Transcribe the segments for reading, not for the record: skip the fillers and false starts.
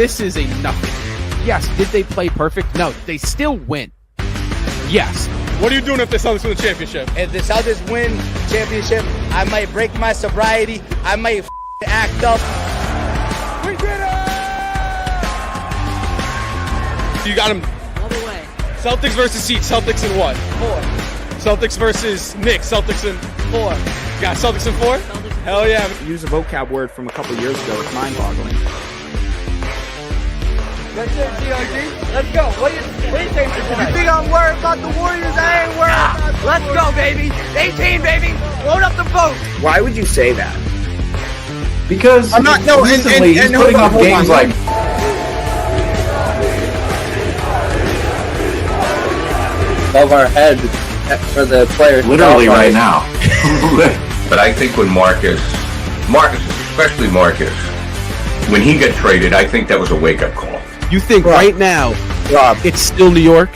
this is a nothing. Yes, did they play perfect? No, they still win. Yes. What are you doing if the Celtics win the championship? If the Celtics win championship, I might break my sobriety. I might act up. We did it! You got him. All the way. Celtics versus Heat. Celtics in what? 4. Celtics versus Knicks. Celtics in 4. You got Celtics in 4? Celtics. Hell yeah. Use a vocab word from a couple years ago. It's mind-boggling. That's it, DRG. Let's go. What do you think tonight? You think I'm worried about the Warriors? I ain't worried about the Let's go, baby. 18, baby. Load up the boat. Why would you say that? Because I'm not. No, recently he's putting up games like. Above our head for the players. Literally right now. But I think when Marcus, especially Marcus, when he got traded, I think that was a wake-up call. You think right now Rob, it's still New York?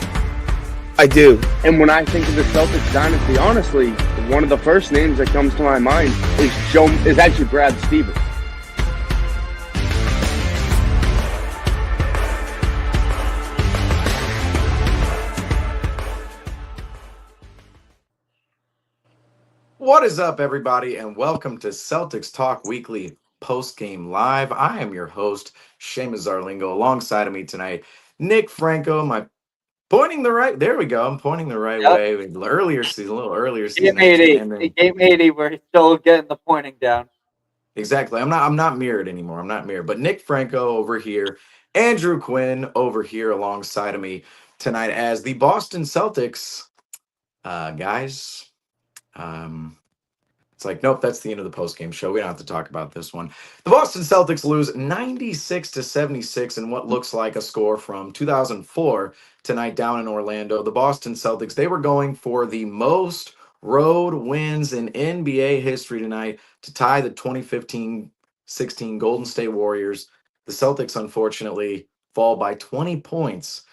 I do. And when I think of the Celtics dynasty, honestly, one of the first names that comes to my mind is actually Brad Stevens. What is up, everybody, and welcome to Celtics Talk Weekly Postgame Live. I am your host, Seamus Zarlingo. Alongside of me tonight, Nick Franco. Am I pointing the right? There we go. I'm pointing the right way. A little earlier season. Game 80. Game 80. We're still getting the pointing down. Exactly. I'm not mirrored anymore. I'm not mirrored. But Nick Franco over here, Andrew Quinn over here alongside of me tonight as the Boston Celtics guys. It's like, nope, that's the end of the post-game show. We don't have to talk about this one. The Boston Celtics lose 96-76 in what looks like a score from 2004 tonight down in Orlando. The Boston Celtics, they were going for the most road wins in NBA history tonight to tie the 2015-16 Golden State Warriors. The Celtics, unfortunately, fall by 20 points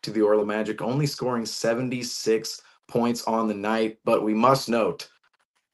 to the Orlando Magic, only scoring 76 points on the night. But we must note,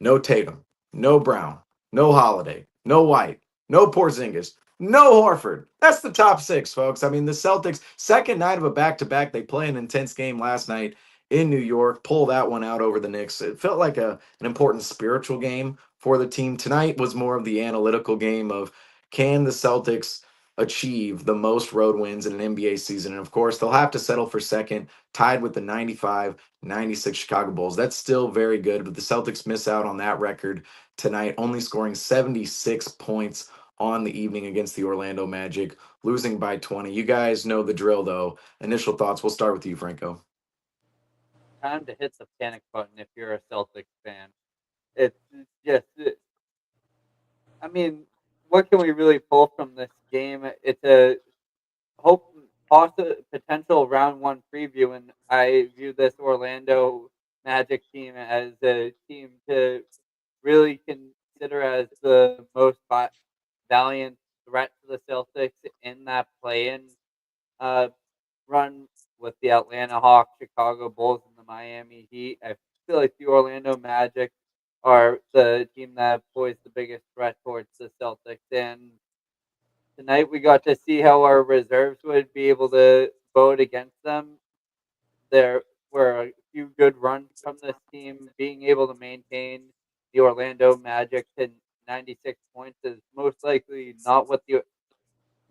no Tatum, no Brown, no Holiday, no White, no Porzingis, no Horford. That's the top 6, folks. I mean, the Celtics, second night of a back-to-back. They play an intense game last night in New York, pull that one out over the Knicks. It felt like an important spiritual game for the team. Tonight was more of the analytical game of, can the Celtics achieve the most road wins in an NBA season? And of course, they'll have to settle for second, tied with the 95-96 Chicago Bulls. That's still very good, but the Celtics miss out on that record tonight, only scoring 76 points on the evening against the Orlando Magic, losing by 20. You guys know the drill, though. Initial thoughts. We'll start with you, Franco. Time to hit the panic button if you're a Celtics fan. It's just, I mean, what can we really pull from this game? It's a potential round 1 preview, and I view this Orlando Magic team as a team to really consider as the most valiant threat to the Celtics in that play-in run with the Atlanta Hawks, Chicago Bulls, and the Miami Heat. I feel like the Orlando Magic are the team that posed the biggest threat towards the Celtics. And tonight we got to see how our reserves would be able to vote against them. There were a few good runs from this team. Being able to maintain the Orlando Magic to 96 points is most likely not what the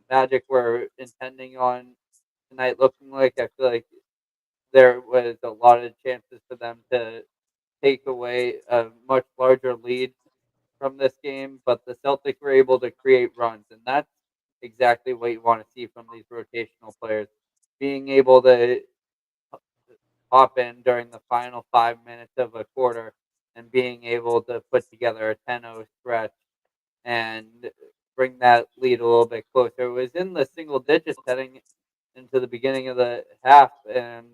Magic were intending on tonight looking like. I feel like there was a lot of chances for them to take away a much larger lead from this game, but the Celtics were able to create runs, and that's exactly what you want to see from these rotational players. Being able to hop in during the final 5 minutes of a quarter and being able to put together a 10-0 stretch and bring that lead a little bit closer. It was in the single digits heading into the beginning of the half, and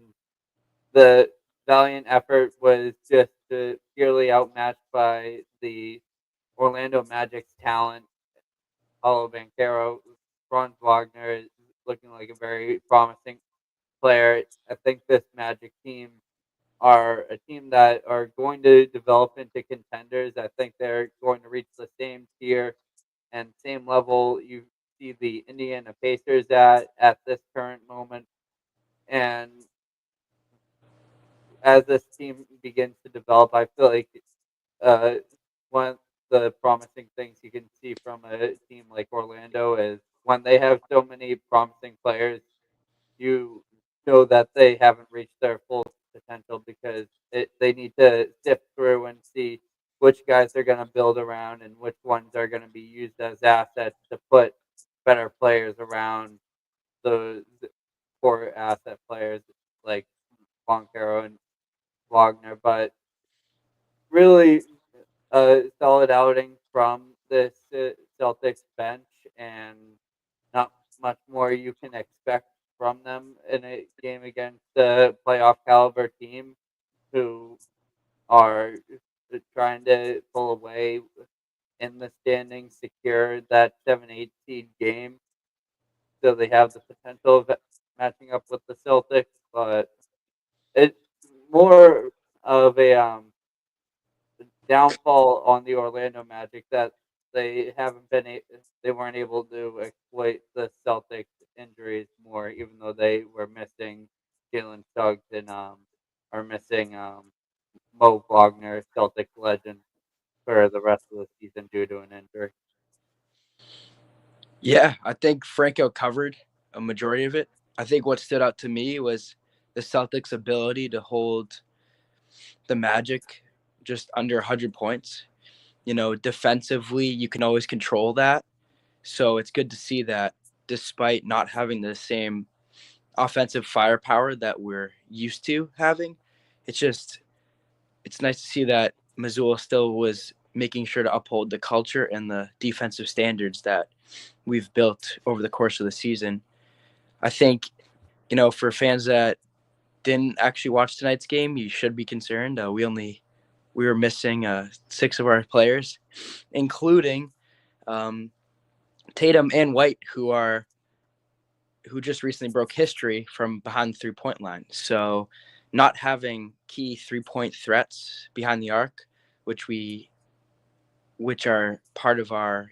the valiant effort was just purely outmatched by the Orlando Magic's talent. Paulo Banchero, Franz Wagner is looking like a very promising player. I think this Magic team are a team that are going to develop into contenders. I think they're going to reach the same tier and same level you've see the Indiana Pacers at this current moment. And as this team begins to develop, I feel like uh, one of the promising things you can see from a team like Orlando is when they have so many promising players, you know that they haven't reached their full potential because they need to sift through and see which guys they're going to build around and which ones are going to be used as assets to put better players around the core asset players like Boncaro and Wagner. But really, a solid outing from this Celtics bench, and not much more you can expect from them in a game against a playoff caliber team who are trying to pull away in the standings, secure that 7-8 seed game, so they have the potential of matching up with the Celtics. But it's more of a downfall on the Orlando Magic that they weren't able to exploit the Celtics injuries more, even though they were missing Jalen Suggs and are missing Mo Wagner, Celtic legend, for the rest of the season due to an injury. Yeah, I think Franco covered a majority of it. I think what stood out to me was the Celtics' ability to hold the Magic just under 100 points. Defensively, you can always control that. So it's good to see that despite not having the same offensive firepower that we're used to having, it's nice to see that Missoula still was making sure to uphold the culture and the defensive standards that we've built over the course of the season. I think, for fans that didn't actually watch tonight's game, you should be concerned. We were missing 6 of our players, including Tatum and White, who just recently broke history from behind the 3-point line. So not having key 3-point threats behind the arc, which are part of our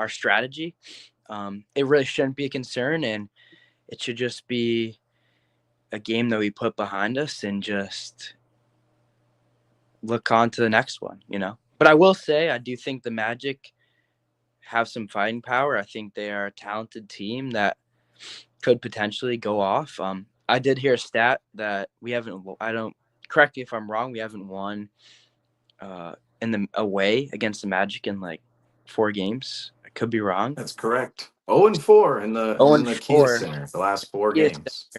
strategy, it really shouldn't be a concern, and it should just be a game that we put behind us and just look on to the next one. But I will say, I do think the Magic have some fighting power. I think they are a talented team that could potentially go off. I did hear a stat that correct me if I'm wrong, we haven't won in the away against the Magic in like 4 games. I could be wrong. That's correct. 0-4 in the 0-4. Kia Center, the last 4 Yes. games.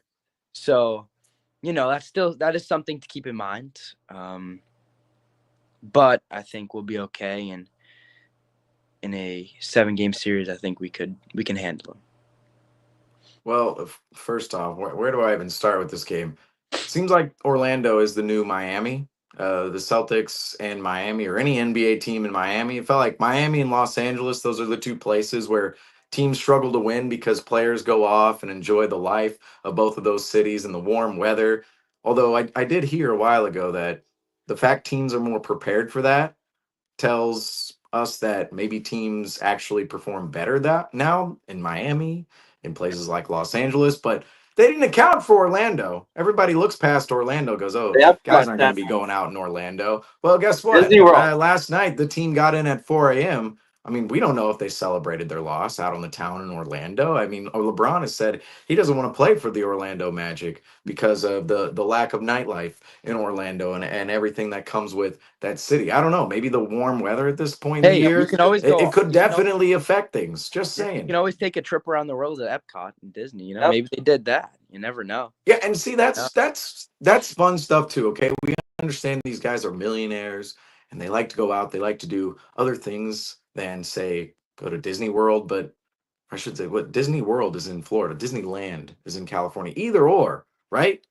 So, that is something to keep in mind. But I think we'll be okay, and in a 7-game series, I think we can handle them. Well, first off, where do I even start with this game? Seems like Orlando is the new Miami. The Celtics and Miami, or any NBA team in Miami. It felt like Miami and Los Angeles, those are the 2 places where teams struggle to win because players go off and enjoy the life of both of those cities and the warm weather. Although I did hear a while ago that the fact teams are more prepared for that tells us that maybe teams actually perform better that now in Miami, in places like Los Angeles, but they didn't account for Orlando. Everybody looks past Orlando, goes, "Oh, Yep, guys aren't going to be Center. going out in Orlando." Well, guess what? Disney World. Last night, the team got in at 4 a.m. I mean, we don't know if they celebrated their loss out on the town in Orlando. I mean, LeBron has said he doesn't want to play for the Orlando Magic because of the lack of nightlife in Orlando and everything that comes with that city. I don't know. Maybe the warm weather at this point in the year, you can always go. it could definitely affect things. Just You saying. can always take a trip around the world at Epcot and Disney. Yep. Maybe they did that. You never know. Yeah, and see, that's fun stuff too. Okay, we understand these guys are millionaires and they like to go out. They like to do other things than, say, go to Disney World. But I should say, what Disney World is in Florida, Disneyland is in California. Either or, right?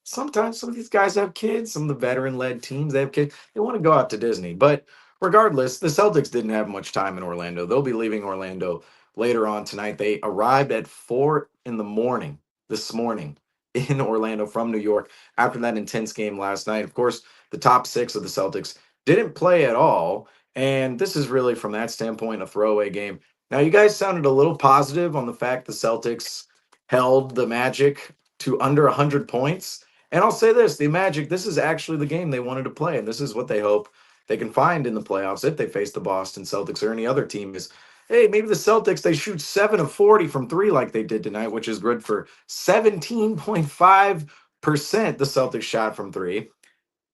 Sometimes some of these guys have kids. Some of the veteran-led teams, they have kids. They want to go out to Disney. But regardless, the Celtics didn't have much time in Orlando. They'll be leaving Orlando later on tonight. They arrived at 4 in the morning this morning in Orlando from New York after that intense game last night. Of course, the top 6 of the Celtics didn't play at all. And this is really, from that standpoint, a throwaway game. Now, you guys sounded a little positive on the fact the Celtics held the Magic to under 100 points. And I'll say this, the Magic, this is actually the game they wanted to play, and this is what they hope they can find in the playoffs if they face the Boston Celtics or any other team is, hey, maybe the Celtics, they shoot 7 of 40 from 3 like they did tonight, which is good for 17.5% the Celtics shot from 3.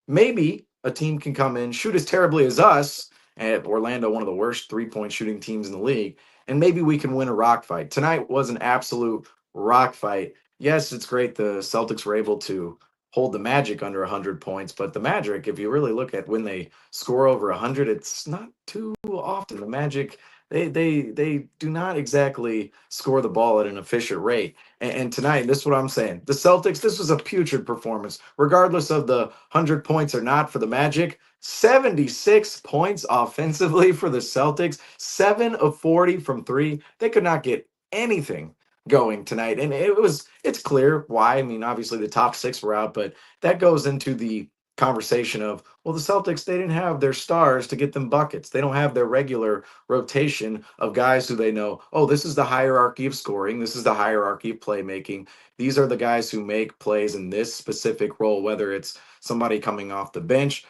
Maybe a team can come in, shoot as terribly as us, and Orlando, one of the worst 3-point shooting teams in the league, and maybe we can win a rock fight. Tonight was an absolute rock fight. Yes, it's great the Celtics were able to hold the Magic under 100 points, but the Magic, if you really look at when they score over 100, it's not too often. The Magic, they do not exactly score the ball at an efficient rate. And tonight, this is what I'm saying. The Celtics, this was a putrid performance, regardless of the 100 points or not for the Magic. 76 points offensively for the Celtics, 7 of 40 from 3. They could not get anything going tonight. And it's clear why. I mean, obviously the top 6 were out, but that goes into the conversation of, well, the Celtics, they didn't have their stars to get them buckets. They don't have their regular rotation of guys who they know, oh, this is the hierarchy of scoring. This is the hierarchy of playmaking. These are the guys who make plays in this specific role, whether it's somebody coming off the bench,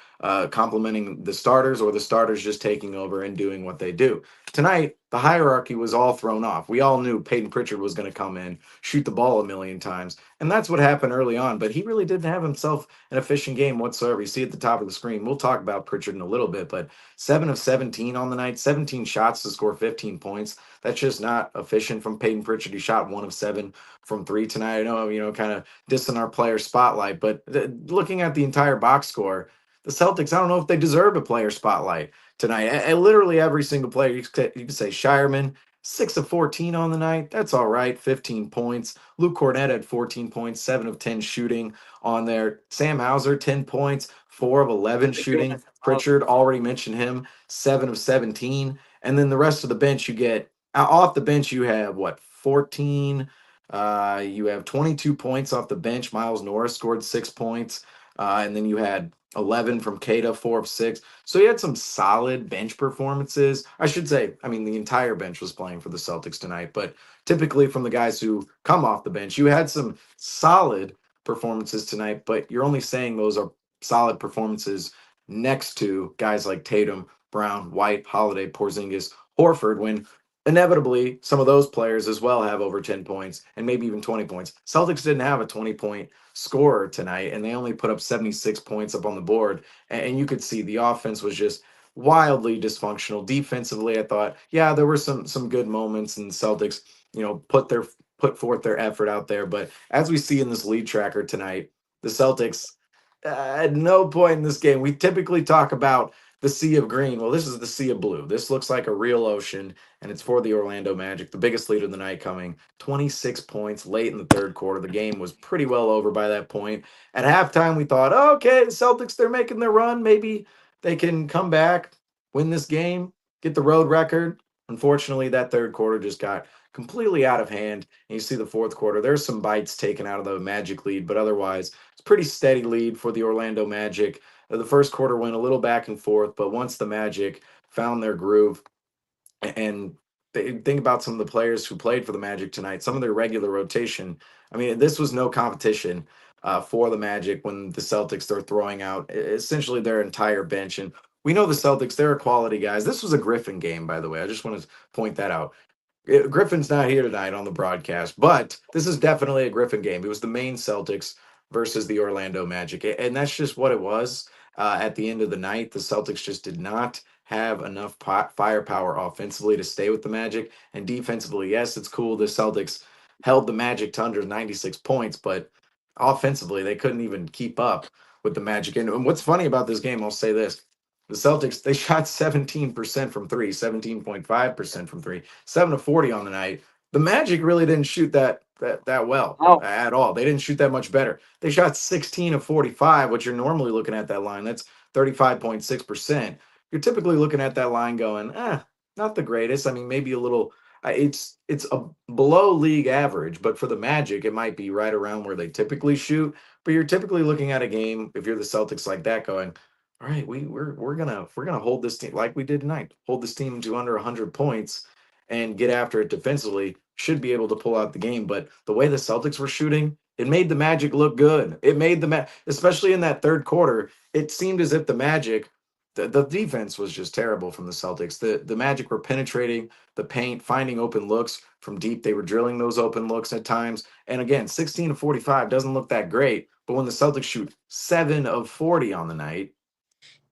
complementing the starters, or the starters just taking over and doing what they do. Tonight, the hierarchy was all thrown off. We all knew Peyton Pritchard was going to come in, shoot the ball a million times, and that's what happened early on, but he really didn't have himself an efficient game whatsoever. You see at the top of the screen, we'll talk about Pritchard in a little bit, but 7 of 17 on the night, 17 shots to score 15 points. That's just not efficient from Peyton Pritchard. He shot 1 of 7 from 3 tonight. I know, kind of dissing our player spotlight, but looking at the entire box score, the Celtics, I don't know if they deserve a player spotlight tonight. Literally every single player, you could say Shireman, 6 of 14 on the night. That's all right, 15 points. Luke Cornett had 14 points, 7 of 10 shooting on there. Sam Hauser, 10 points, 4 of 11 shooting. Pritchard, already mentioned him, 7 of 17. And then the rest of the bench, you get off the bench, you have what, 14? You have 22 points off the bench. Miles Norris scored 6 points. And then you had 11 from Keita, 4 of 6. So he had some solid bench performances. I should say, I mean, the entire bench was playing for the Celtics tonight, but typically from the guys who come off the bench, you had some solid performances tonight, but you're only saying those are solid performances next to guys like Tatum, Brown, White, Holiday, Porzingis, Horford, when inevitably some of those players as well have over 10 points and maybe even 20 points. Celtics didn't have a 20-point scorer tonight, and they only put up 76 points up on the board. And you could see the offense was just wildly dysfunctional. Defensively, I thought, yeah, there were some good moments, and Celtics, put forth their effort out there. But as we see in this lead tracker tonight, the Celtics, at no point in this game, we typically talk about the sea of green. Well, this is the sea of blue. This looks like a real ocean, and it's for the Orlando Magic, the biggest lead of the night, coming 26 points late in the third quarter. The game was pretty well over by that point. At halftime, we thought, oh, okay, the Celtics, they're making their run. Maybe they can come back, win this game, get the road record. Unfortunately, that third quarter just got completely out of hand. And you see the fourth quarter, there's some bites taken out of the Magic lead, but otherwise, it's a pretty steady lead for the Orlando Magic. The first quarter went a little back and forth, but once the Magic found their groove, and think about some of the players who played for the Magic tonight, some of their regular rotation. I mean, this was no competition for the Magic when the Celtics, they're throwing out essentially their entire bench. And we know the Celtics, they're quality guys. This was a Griffin game, by the way. I just want to point that out. Griffin's not here tonight on the broadcast, but this is definitely a Griffin game. It was the main Celtics versus the Orlando Magic, and that's just what it was. At the end of the night, the Celtics just did not have enough firepower offensively to stay with the Magic, and defensively, yes, it's cool the Celtics held the Magic to under 96 points, but offensively, they couldn't even keep up with the Magic. And what's funny about this game, I'll say this. The Celtics, they shot 17% from 3, 17.5% from 3, 7 of 40 on the night. The Magic really didn't shoot that well at all. They didn't shoot that much better. They shot 16 of 45, which you're normally looking at that line. That's 35.6%. You're typically looking at that line going, not the greatest. I mean, maybe a little. It's a below league average, but for the Magic, it might be right around where they typically shoot. But you're typically looking at a game, if you're the Celtics, like that, going, all right, we're gonna hold this team like we did tonight, hold this team to under 100 points. and get after it defensively, should be able to pull out the game. But the way the Celtics were shooting, it made the Magic look good. It made especially in that third quarter, it seemed as if the Magic, the defense was just terrible from the Celtics. The Magic were penetrating the paint, finding open looks from deep. They were drilling those open looks at times. And again, 16 of 45 doesn't look that great. But when the Celtics shoot 7 of 40 on the night,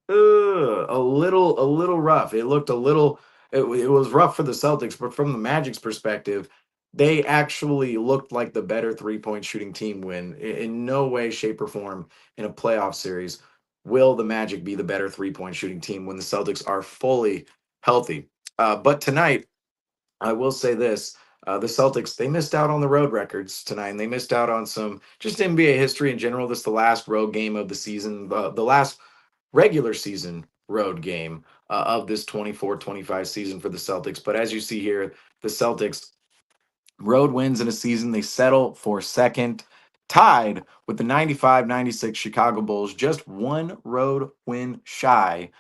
a little rough. It looked a little. It was rough for the Celtics, but from the Magic's perspective, they actually looked like the better 3-point shooting team. When in no way, shape, or form in a playoff series will the Magic be the better 3-point shooting team when the Celtics are fully healthy. But tonight, I will say this. The Celtics, they missed out on the road records tonight, and they missed out on some just NBA history in general. This is the last road game of the season, the last regular season road game of this 24-25 season for the Celtics. But as you see here, the Celtics road wins in a season, they settle for second, tied with the 95-96 Chicago Bulls, just one road win shy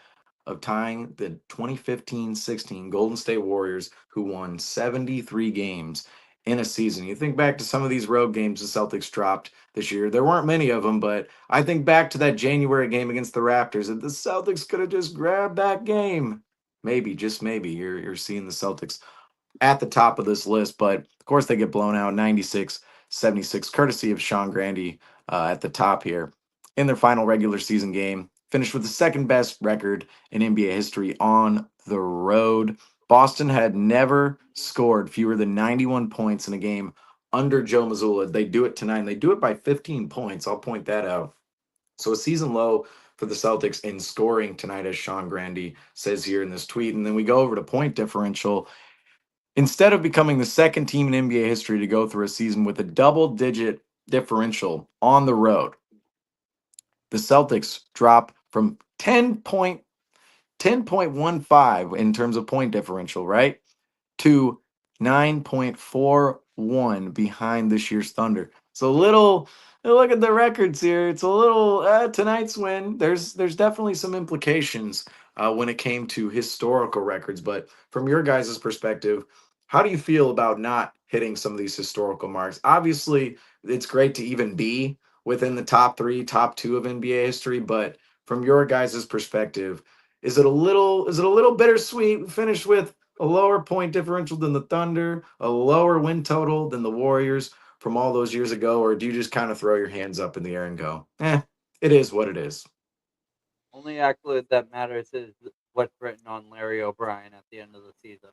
of tying the 2015-16 Golden State Warriors, who won 73 games in a season. You think back to some of these road games the Celtics dropped this year. There weren't many of them, but I think back to that January game against the Raptors, and the Celtics could have just grabbed that game. Maybe, just maybe, you're seeing the Celtics at the top of this list, but of course they get blown out 96-76, courtesy of Sean Grandy at the top here in their final regular season game. Finished with the second best record in NBA history on the road. Boston had never scored fewer than 91 points in a game under Joe Mazzulla. They do it tonight, and they do it by 15 points. I'll point that out. So a season low for the Celtics in scoring tonight, as Sean Grandy says here in this tweet. And then we go over to point differential. Instead of becoming the second team in NBA history to go through a season with a double-digit differential on the road, the Celtics drop from 10.15 in terms of point differential, right, to 9.41 behind this year's Thunder. So look at the records here. It's a little tonight's win. There's definitely some implications when it came to historical records. But from your guys' perspective, how do you feel about not hitting some of these historical marks? Obviously, it's great to even be within the top 3, top 2 of NBA history, but from your guys' perspective, is it a little bittersweet? We finished with a lower point differential than the Thunder, a lower win total than the Warriors from all those years ago, or do you just kind of throw your hands up in the air and go, it is what it is? Only accolade that matters is what's written on Larry O'Brien at the end of the season.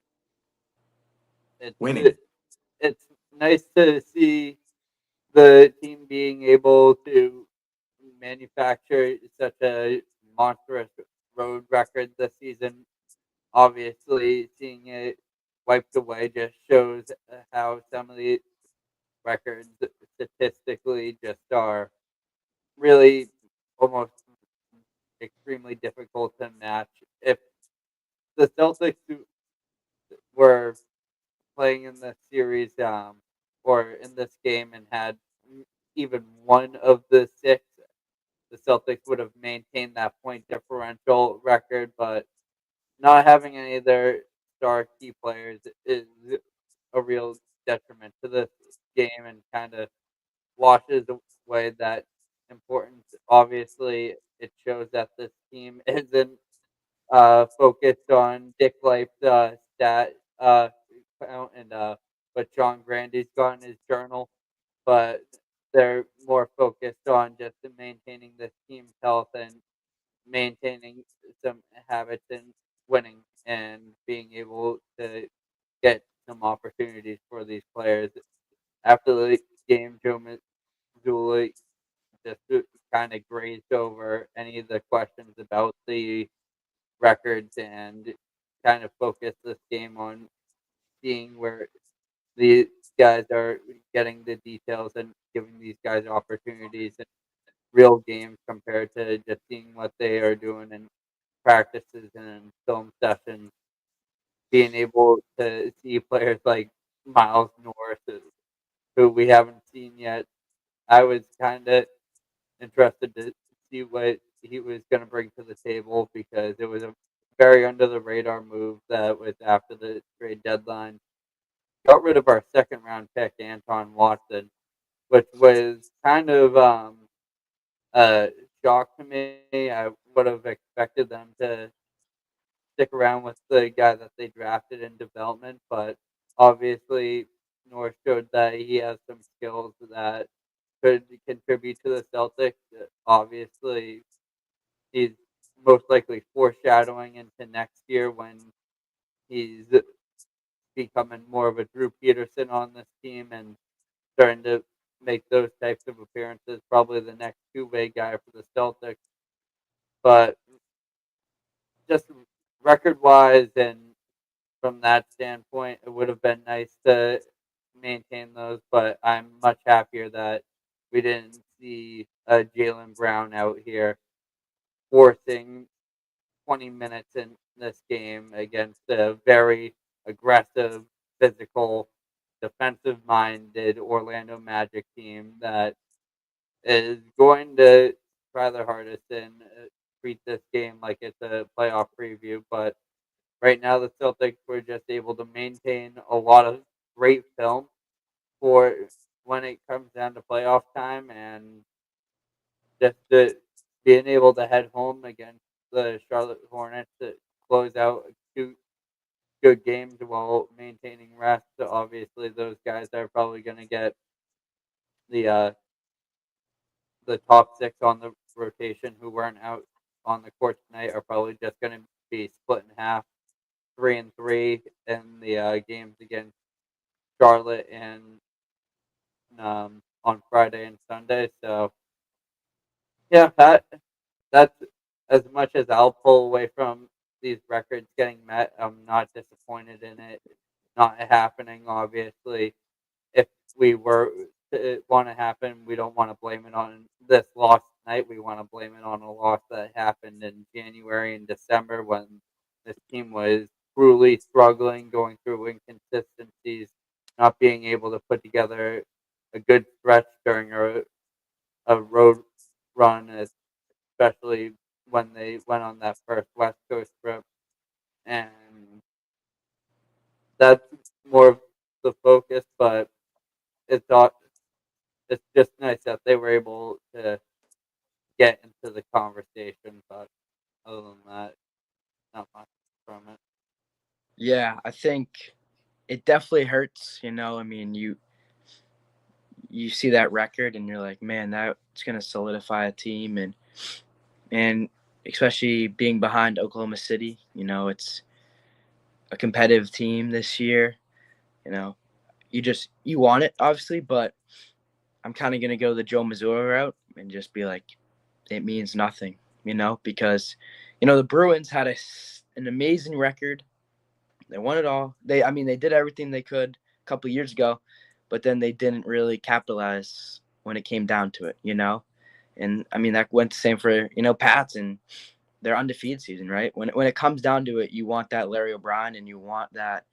Winning. It's nice to see the team being able to manufacture such a monstrous road record this season. Obviously, seeing it wiped away just shows how some of the records statistically just are really almost extremely difficult to match. If the Celtics were playing in the series or in this game and had even one of the 6, the Celtics would have maintained that point differential record, but not having any of their star key players is a real detriment to this game and kind of washes away that importance. Obviously, it shows that this team isn't focused on Dick Life's stat count and what John Grandy's got in his journal, but they're more focused on just maintaining this team's health and maintaining some habits and winning and being able to get some opportunities for these players. After the game, Joe Mazzulla just kind of grazed over any of the questions about the records and kind of focused this game on seeing where these guys are getting the details and giving these guys opportunities in real games compared to just seeing what they are doing in practices and film sessions. Being able to see players like Miles Norris, who we haven't seen yet, I was kind of interested to see what he was going to bring to the table because it was a very under the radar move that was after the trade deadline. Got rid of our second round pick, Anton Watson, which was kind of a shock to me. I would have expected them to stick around with the guy that they drafted in development, but obviously North showed that he has some skills that could contribute to the Celtics. Obviously, he's most likely foreshadowing into next year when he's becoming more of a Drew Peterson on this team and starting to make those types of appearances. Probably the next two-way guy for the Celtics, but just record-wise and from that standpoint, it would have been nice to maintain those, but I'm much happier that we didn't see Jaylen Brown out here forcing 20 minutes in this game against a very aggressive, physical, defensive-minded Orlando Magic team that is going to try their hardest and treat this game like it's a playoff preview, but right now the Celtics were just able to maintain a lot of great film for when it comes down to playoff time, and just being able to head home against the Charlotte Hornets to close out two good games while maintaining rest. So obviously, those guys are probably going to get the uh, the top six on the rotation who weren't out on the court tonight are probably just going to be split in half, 3-3 in the games against Charlotte and on Friday and Sunday. So yeah, that's as much as I'll pull away from these records getting met. I'm not disappointed in it not happening. Obviously, if we were to want to happen, we don't want to blame it on this loss tonight. We want to blame it on a loss that happened in January and December when this team was truly struggling, going through inconsistencies, not being able to put together a good stretch during a road run, especially when they went on that first West Coast trip. And that's more of the focus, but it's not, it's just nice that they were able to get into the conversation. But other than that, not much from it. Yeah, I think it definitely hurts. I mean, you see that record and you're like, man, that's gonna solidify a team, and especially being behind Oklahoma City. It's a competitive team this year. You know, you want it obviously, but I'm kind of gonna go the Joe Mazzulla route and just be like, it means nothing. Because the Bruins had an amazing record. They won it all. They did everything they could a couple of years ago, but then they didn't really capitalize when it came down to it. And that went the same for Pats and their undefeated season, right? When it comes down to it, you want that Larry O'Brien and you want that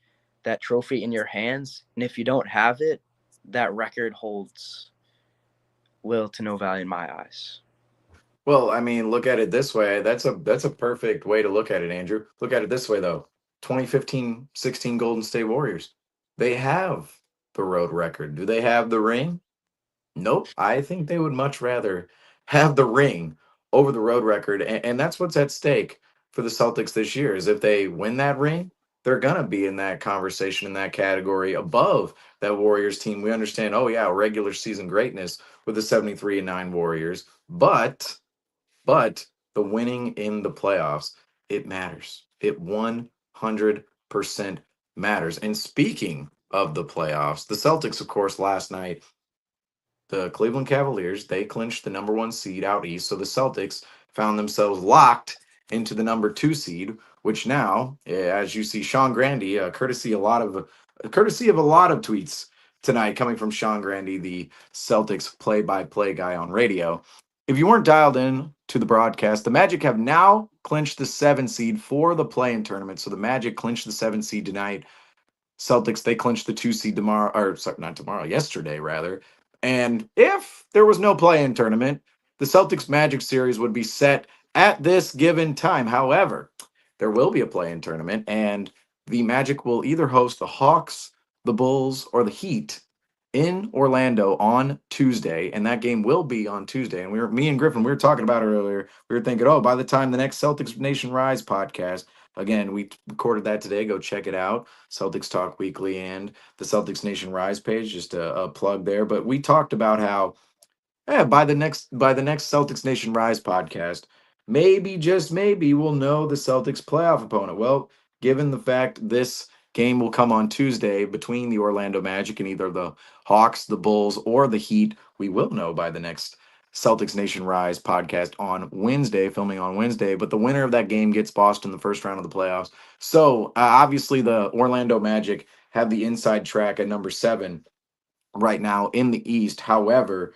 trophy in your hands, and if you don't have it, that record holds little to no value in my eyes. Well, I mean, look at it this way. That's a perfect way to look at it, Andrew. Look at it this way, though. 2015-16 Golden State Warriors. They have the road record. Do they have the ring? Nope. I think they would much rather have the ring over the road record. And that's what's at stake for the Celtics this year is if they win that ring, they're going to be in that conversation, in that category above that Warriors team. We understand, oh, yeah, regular season greatness with the 73-9 Warriors. But the winning in the playoffs, it matters. It 100% matters. And speaking of the playoffs, the Celtics, of course, last night, the Cleveland Cavaliers, they clinched the number 1 seed out east. So the Celtics found themselves locked into the number 2 seed, which now, as you see, Sean Grandy, courtesy of a lot of tweets tonight coming from Sean Grandy, the Celtics play-by-play guy on radio. If you weren't dialed in to the broadcast, the Magic have now clinched the 7 seed for the play-in tournament. So the Magic clinched the 7 seed tonight. Celtics, they clinched the 2 seed tomorrow, or sorry, not tomorrow, yesterday rather. And if there was no play-in tournament, the Celtics Magic series would be set at this given time. However, there will be a play-in tournament, and the Magic will either host the Hawks, the Bulls, or the Heat in Orlando on Tuesday, and that game will be on Tuesday. And me and Griffin, we were talking about it earlier. We were thinking, oh, by the time the next Celtics Nation Rise podcast, again, we recorded that today. Go check it out. Celtics Talk Weekly and the Celtics Nation Rise page, just a plug there. But we talked about how, yeah, by the next Celtics Nation Rise podcast, maybe just maybe we'll know the Celtics playoff opponent. Well, given the fact this game will come on Tuesday between the Orlando Magic and either the Hawks, the Bulls, or the Heat, we will know by the next Celtics Nation Rise podcast on Wednesday, filming on Wednesday. But the winner of that game gets Boston the first round of the playoffs. So obviously the Orlando Magic have the inside track at number 7 right now in the East. However,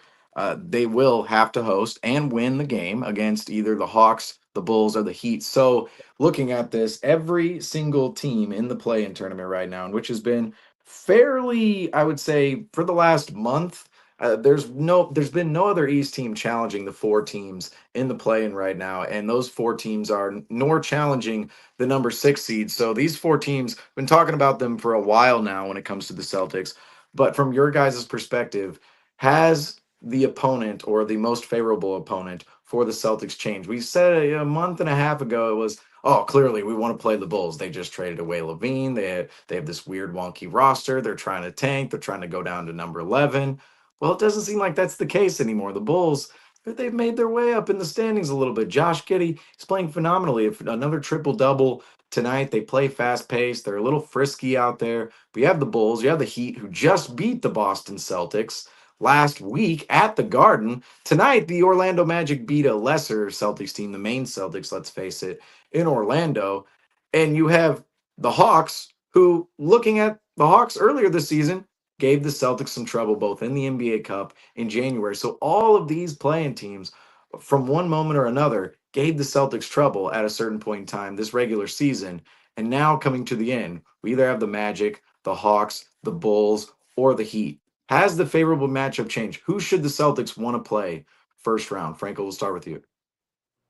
they will have to host and win the game against either the Hawks, the Bulls, or the Heat. So, looking at this, every single team in the play-in tournament right now, and which has been fairly, I would say, for the last month. There's been no other East team challenging the 4 teams in the play-in right now, and those 4 teams are nor challenging the number 6 seed. So these 4 teams, been talking about them for a while now when it comes to the Celtics. But from your guys' perspective, has the opponent or the most favorable opponent for the Celtics changed? We said a month and a half ago it was, oh, clearly we want to play the Bulls. They just traded away Levine. They have this weird wonky roster. They're trying to tank. They're trying to go down to number 11. Well, it doesn't seem like that's the case anymore. The Bulls, they've made their way up in the standings a little bit. Josh Giddey is playing phenomenally. If another triple double tonight, they play fast paced. They're a little frisky out there. But you have the Bulls, you have the Heat, who just beat the Boston Celtics last week at the Garden. Tonight, the Orlando Magic beat a lesser Celtics team, the main Celtics, let's face it, in Orlando. And you have the Hawks, who, looking at the Hawks earlier this season, gave the Celtics some trouble both in the NBA Cup in January. So all of these playing teams, from one moment or another, gave the Celtics trouble at a certain point in time this regular season. And now coming to the end, we either have the Magic, the Hawks, the Bulls, or the Heat. Has the favorable matchup changed? Who should the Celtics want to play first round? Franco, we'll start with you.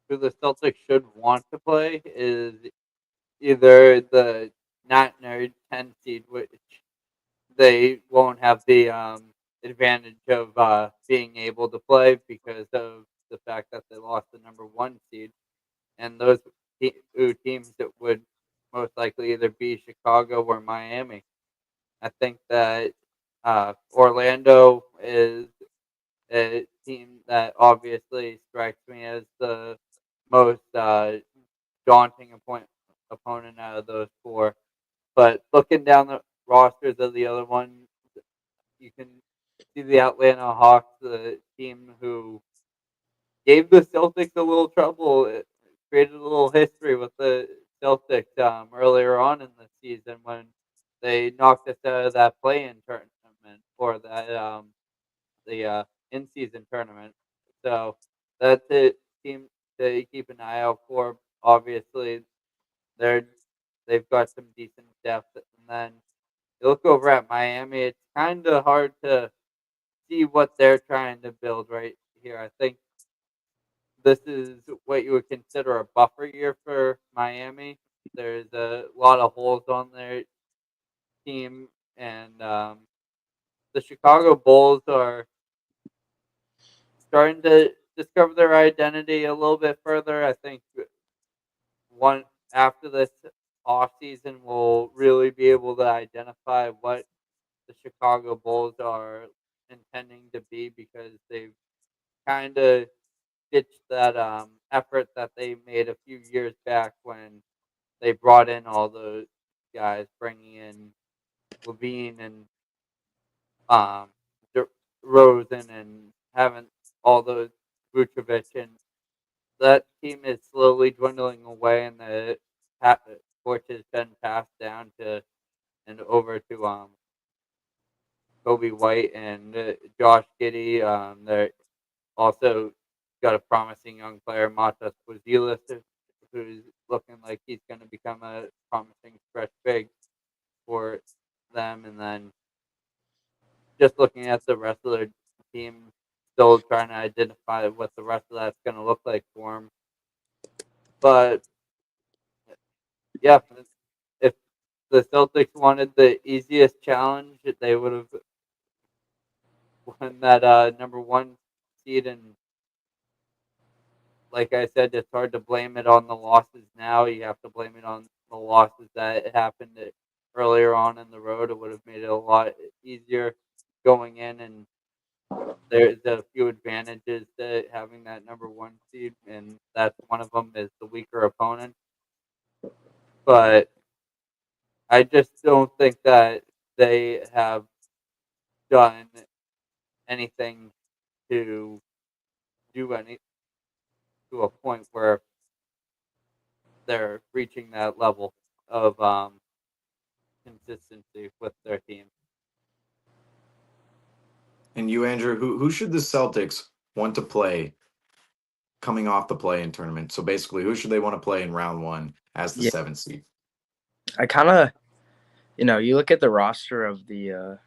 Who the Celtics should want to play is either the 9 or 10 seed, which they won't have the advantage of being able to play because of the fact that they lost the number 1 seed. And those 2 teams that would most likely either be Chicago or Miami. I think that Orlando is a team that obviously strikes me as the most daunting opponent out of those 4. But looking down the rosters of the other ones, you can see the Atlanta Hawks, the team who gave the Celtics a little trouble. It created a little history with the Celtics earlier on in the season when they knocked us out of that play-in tournament or that the in-season tournament. So that's a team to keep an eye out for. Obviously, they're they've got some decent depth, and then you look over at Miami. It's kind of hard to see what they're trying to build right here. I think this is what you would consider a buffer year for Miami. There's a lot of holes on their team, and the Chicago Bulls are starting to discover their identity a little bit further. I think one after this off season, we'll really be able to identify what the Chicago Bulls are intending to be because they've kind of ditched that effort that they made a few years back when they brought in all those guys, bringing in Levine and um, Rosen and having all those Vucevic, and that team is slowly dwindling away, and the torch has been passed down to and over to Kobe White and Josh Giddey. They're also got a promising young player, Matas Buzelis, who's looking like he's going to become a promising stretch big for them. And then just looking at the rest of their team, still trying to identify what the rest of that's going to look like for them. But yeah, if the Celtics wanted the easiest challenge, they would have won that number one seed. And like I said, it's hard to blame it on the losses now. You have to blame it on the losses that happened earlier on in the road. It would have made it a lot easier going in, and there's a few advantages to having that number one seed, and that's one of them is the weaker opponent. But I just don't think that they have done anything to do any to a point where they're reaching that level of consistency with their team. And you, Andrew, who should the Celtics want to play coming off the play-in tournament? So basically, who should they want to play in round one as the Yeah. 7th seed? I kind of, you look at the roster of the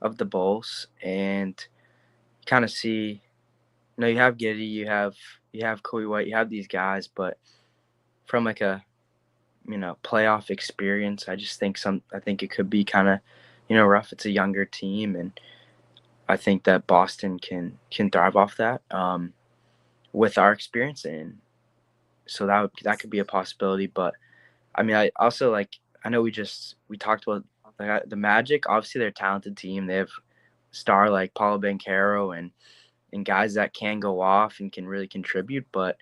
Bulls and kind of see, you have Giddey, you have Kobe White, you have these guys, but from like a playoff experience, I think it could be kind of rough. It's a younger team, and I think that Boston can thrive off that with our experience, and so that could be a possibility. But I mean, I also I know we talked about the Magic. Obviously, they're a talented team. They have star like Paulo Banchero and guys that can go off and can really contribute. But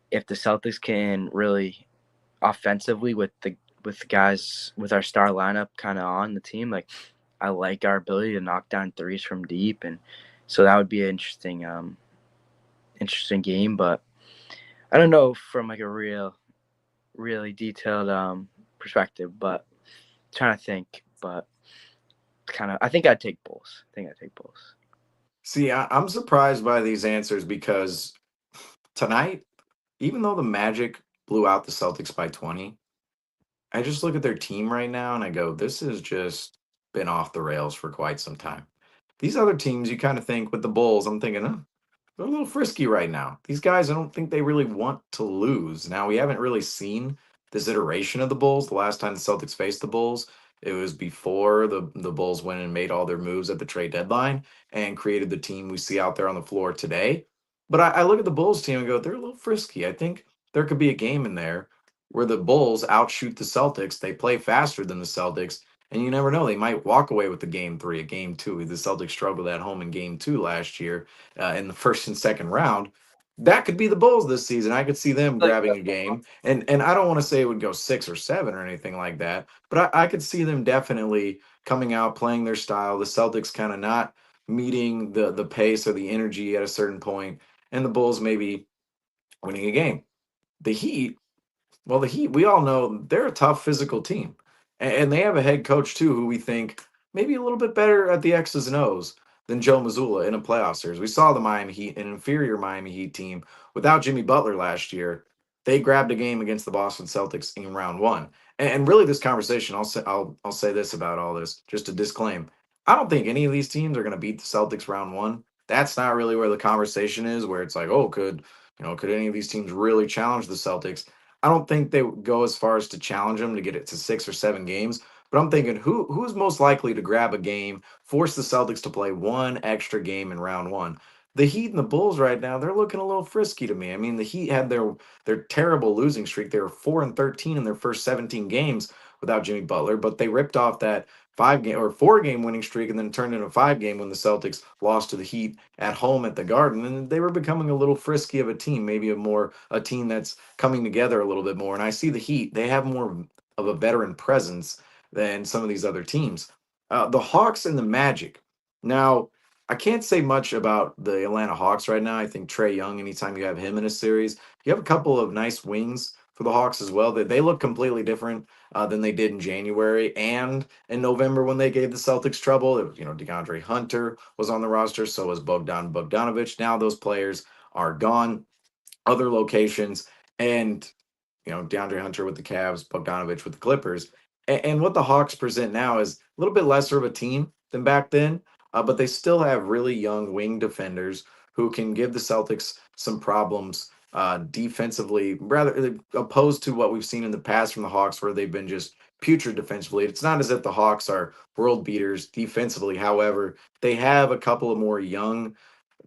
if the Celtics can really offensively with the guys with our star lineup kind of on the team, I like our ability to knock down threes from deep, and so that would be an interesting game. But I don't know from a really detailed perspective, but trying to think. But I think I'd take Bulls. See, I'm surprised by these answers because tonight, even though the Magic blew out the Celtics by 20, I just look at their team right now and I go, this has just been off the rails for quite some time. These other teams, you kind of think with the Bulls, I'm thinking, they're a little frisky right now. These guys, I don't think they really want to lose. Now, we haven't really seen this iteration of the Bulls. The last time the Celtics faced the Bulls, it was before the Bulls went and made all their moves at the trade deadline and created the team we see out there on the floor today. But I look at the Bulls team and go, they're a little frisky. I think there could be a game in there where the Bulls outshoot the Celtics. They play faster than the Celtics, and you never know. They might walk away with the game three, a game two. The Celtics struggled at home in game two last year in the first and second round. That could be the Bulls this season. I could see them grabbing a game. And I don't want to say it would go 6 or 7 or anything like that, but I could see them definitely coming out, playing their style. The Celtics kind of not meeting the pace or the energy at a certain point, and the Bulls maybe winning a game. The Heat, well, the Heat, we all know they're a tough physical team. And they have a head coach, too, who we think maybe a little bit better at the X's and O's than Joe Mazzulla in a playoff series. We saw the Miami Heat, an inferior Miami Heat team, without Jimmy Butler last year. They grabbed a game against the Boston Celtics in round one. And really, this conversation, I'll say this about all this, just to disclaim. I don't think any of these teams are going to beat the Celtics round one. That's not really where the conversation is, where it's like, oh, could any of these teams really challenge the Celtics? I don't think they would go as far as to challenge them to get it to 6 or 7 games. But I'm thinking, who's most likely to grab a game, force the Celtics to play one extra game in round one? The Heat and the Bulls right now, they're looking a little frisky to me. I mean, the Heat had their terrible losing streak. They were 4-13 in their first 17 games without Jimmy Butler, but they ripped off that 4-game winning streak and then turned into a 5-game when the Celtics lost to the Heat at home at the Garden. And they were becoming a little frisky of a team, maybe a team that's coming together a little bit more. And I see the Heat, they have more of a veteran presence than some of these other teams. The Hawks and the Magic. Now, I can't say much about the Atlanta Hawks right now. I think Trae Young, anytime you have him in a series, you have a couple of nice wings for the Hawks as well. They look completely different than they did in January and in November when they gave the Celtics trouble. It was, DeAndre Hunter was on the roster, so was Bogdan Bogdanovic. Now those players are gone, other locations, and DeAndre Hunter with the Cavs, Bogdanovic with the Clippers. And what the Hawks present now is a little bit lesser of a team than back then, but they still have really young wing defenders who can give the Celtics some problems defensively, rather opposed to what we've seen in the past from the Hawks, where they've been just putrid defensively. It's not as if the Hawks are world beaters defensively. However, they have a couple of more young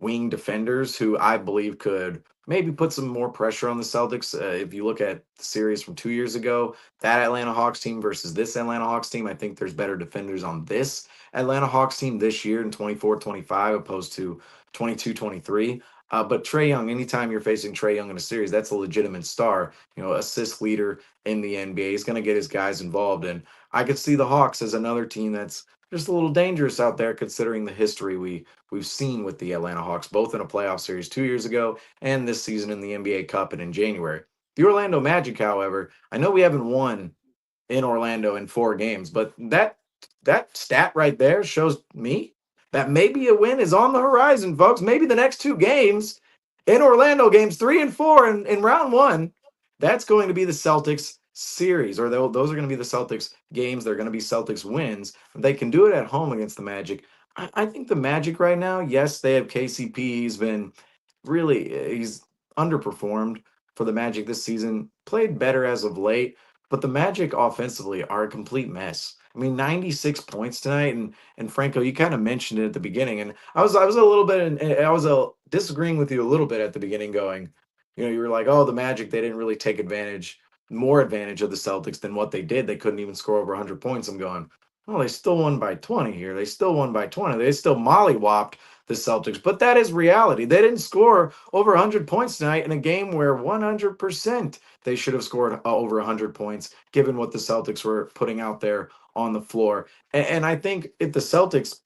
wing defenders who I believe could maybe put some more pressure on the Celtics. If you look at the series from 2 years ago, that Atlanta Hawks team versus this Atlanta Hawks team, I think there's better defenders on this Atlanta Hawks team this year in 24-25 opposed to 22-23. But Trae Young, anytime you're facing Trae Young in a series, that's a legitimate star, assist leader in the NBA. He's going to get his guys involved. And I could see the Hawks as another team that's just a little dangerous out there, considering the history we've seen with the Atlanta Hawks, both in a playoff series 2 years ago and this season in the NBA Cup and in January. The Orlando Magic, however, I know we haven't won in Orlando in 4 games, but that stat right there shows me that maybe a win is on the horizon, folks. Maybe the next 2 games in Orlando, games 3 and 4 in round one, that's going to be the Celtics series, or those are going to be the Celtics games. They're going to be Celtics wins. They can do it at home against the Magic. I think the Magic right now, yes, they have KCP. He's been he's underperformed for the Magic this season, played better as of late, but the Magic offensively are a complete mess. I mean, 96 points tonight, and Franco, you kind of mentioned it at the beginning, and I was a little bit, I was disagreeing with you a little bit at the beginning, going, you were like, oh, the Magic, they didn't really take more advantage of the Celtics than what they did. They couldn't even score over 100 points. I'm going, oh, they still won by 20 here. They still won by 20. They still mollywopped the Celtics, but that is reality. They didn't score over 100 points tonight in a game where 100% they should have scored over 100 points, given what the Celtics were putting out there on the floor. And I think if the Celtics,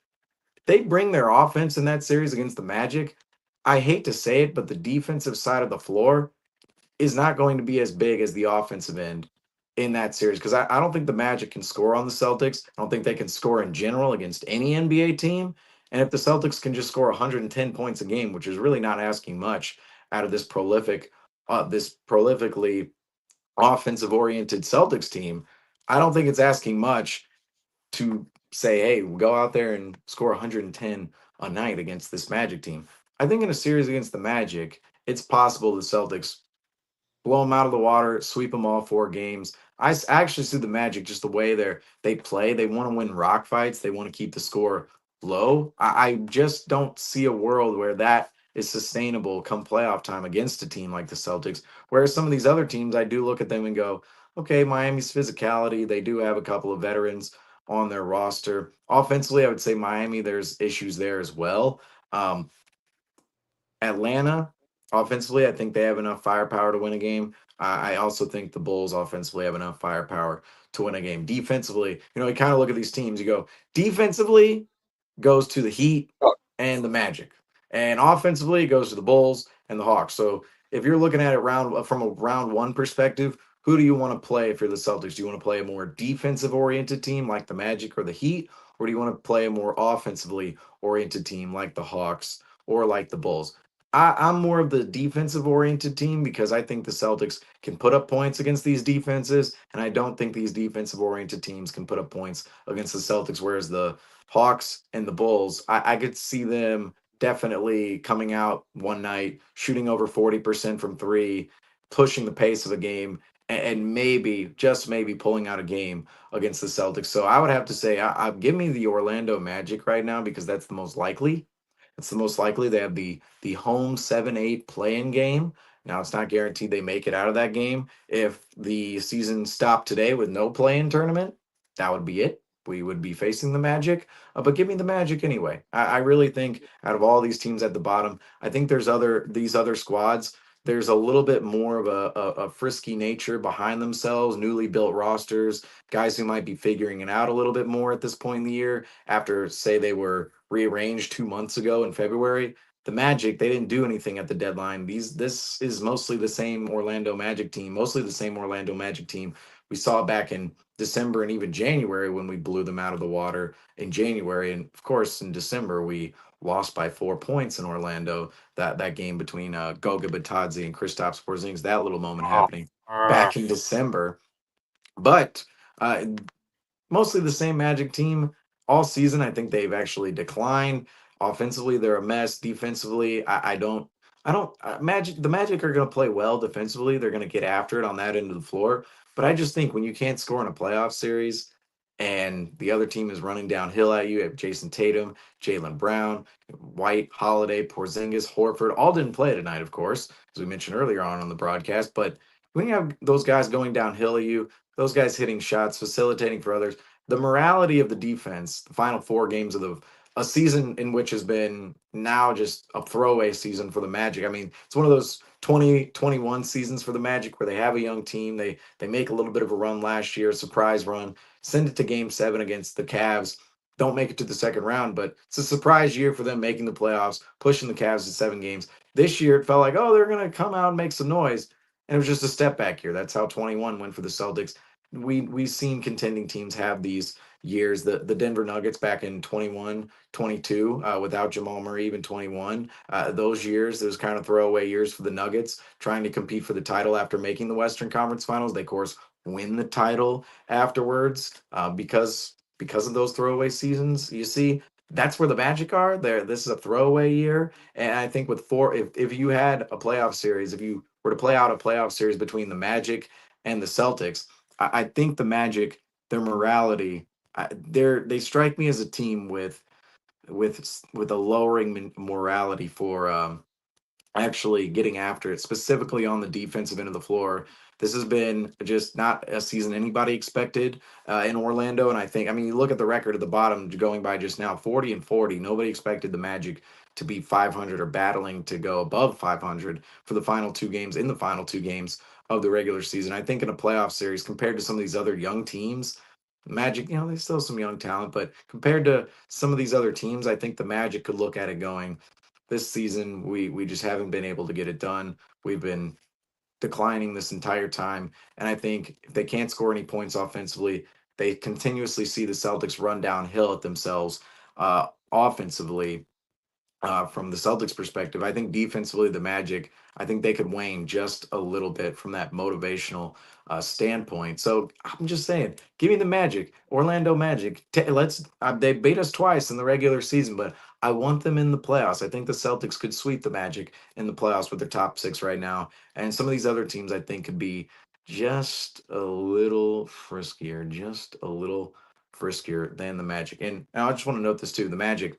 they bring their offense in that series against the Magic, I hate to say it, but the defensive side of the floor is not going to be as big as the offensive end in that series, because I don't think the Magic can score on the Celtics. I don't think they can score in general against any NBA team. And if the Celtics can just score 110 points a game, which is really not asking much out of this prolifically offensive oriented Celtics team, I don't think it's asking much to say, hey, go out there and score 110 a night against this Magic team. I think in a series against the Magic, it's possible the Celtics blow them out of the water, sweep them all 4 games. I actually see the Magic just the way they play. They want to win rock fights. They want to keep the score low. I just don't see a world where that is sustainable come playoff time against a team like the Celtics. Whereas some of these other teams, I do look at them and go, okay, Miami's physicality, they do have a couple of veterans on their roster. Offensively, I would say Miami, there's issues there as well. Atlanta, offensively, I think they have enough firepower to win a game. I also think the Bulls offensively have enough firepower to win a game. Defensively, you kind of look at these teams, you go, defensively goes to the Heat and the Magic. And offensively, it goes to the Bulls and the Hawks. So if you're looking at it from a round one perspective, who do you want to play if you're the Celtics? Do you want to play a more defensive oriented team like the Magic or the Heat? Or do you want to play a more offensively oriented team like the Hawks or like the Bulls? I'm more of the defensive oriented team because I think the Celtics can put up points against these defenses, and I don't think these defensive oriented teams can put up points against the Celtics. Whereas the Hawks and the Bulls, I could see them definitely coming out one night, shooting over 40% from three, pushing the pace of a game, and maybe, just maybe, pulling out a game against the Celtics. So I would have to say, give me the Orlando Magic right now because that's the most likely. It's the most likely. They have the home 7-8 play-in game. Now, it's not guaranteed they make it out of that game. If the season stopped today with no play-in tournament, that would be it. We would be facing the Magic. But give me the Magic anyway. I really think out of all these teams at the bottom, I think there's these other squads. There's a little bit more of a frisky nature behind themselves, newly built rosters, guys who might be figuring it out a little bit more at this point in the year after, say, they were rearranged 2 months ago in February. The Magic, they didn't do anything at the deadline. This is mostly the same Orlando Magic team we saw back in December and even January when we blew them out of the water in January. And of course, in December, we lost by 4 points in Orlando. That game between Goga Batadze and Kristaps Porzingis, that little moment happening back in December. But mostly the same Magic team all season. I think they've actually declined. Offensively, they're a mess. Defensively, I don't I don't the Magic are going to play well defensively. They're going to get after it on that end of the floor. But I just think when you can't score in a playoff series and the other team is running downhill at you, have Jason Tatum, Jaylen Brown, White, Holiday, Porzingis, Horford, all didn't play tonight, of course, as we mentioned earlier on the broadcast. But when you have those guys going downhill at you, those guys hitting shots, facilitating for others, the morality of the defense, the final 4 games of a season in which has been now just a throwaway season for the Magic. I mean, it's one of those 2021 seasons for the Magic where they have a young team. They make a little bit of a run last year, a surprise run, send it to game 7 against the Cavs. Don't make it to the second round, but it's a surprise year for them making the playoffs, pushing the Cavs to 7 games. This year, it felt like, oh, they're going to come out and make some noise. And it was just a step back year. That's how 21 went for the Celtics. We've seen contending teams have these years. The Denver Nuggets back in 21, 22, without Jamal Murray, even 21. Those years, those kind of throwaway years for the Nuggets, trying to compete for the title after making the Western Conference Finals. They, of course, win the title afterwards because of those throwaway seasons. You see, that's where the Magic are. This is a throwaway year, and I think with if you had a playoff series, if you were to play out a playoff series between the Magic and the Celtics, I think the Magic, their morality, they strike me as a team with a lowering morality for actually getting after it, specifically on the defensive end of the floor. This has been just not a season anybody expected in Orlando. And I mean, you look at the record at the bottom going by just now, 40-40. Nobody expected the Magic to be 500 or battling to go above 500 for the final 2 games, in the final 2 games of the regular season. I think in a playoff series, compared to some of these other young teams, Magic, they still have some young talent, but compared to some of these other teams, I think the Magic could look at it going, this season we just haven't been able to get it done. We've been declining this entire time, and I think if they can't score any points offensively, they continuously see the Celtics run downhill at themselves offensively. From the Celtics perspective, I think defensively, the Magic, I think they could wane just a little bit from that motivational standpoint. So I'm just saying, give me the Magic, Orlando Magic. They beat us twice in the regular season, but I want them in the playoffs. I think the Celtics could sweep the Magic in the playoffs with their top 6 right now, and some of these other teams I think could be just a little friskier than the Magic. And I just want to note this too: the Magic,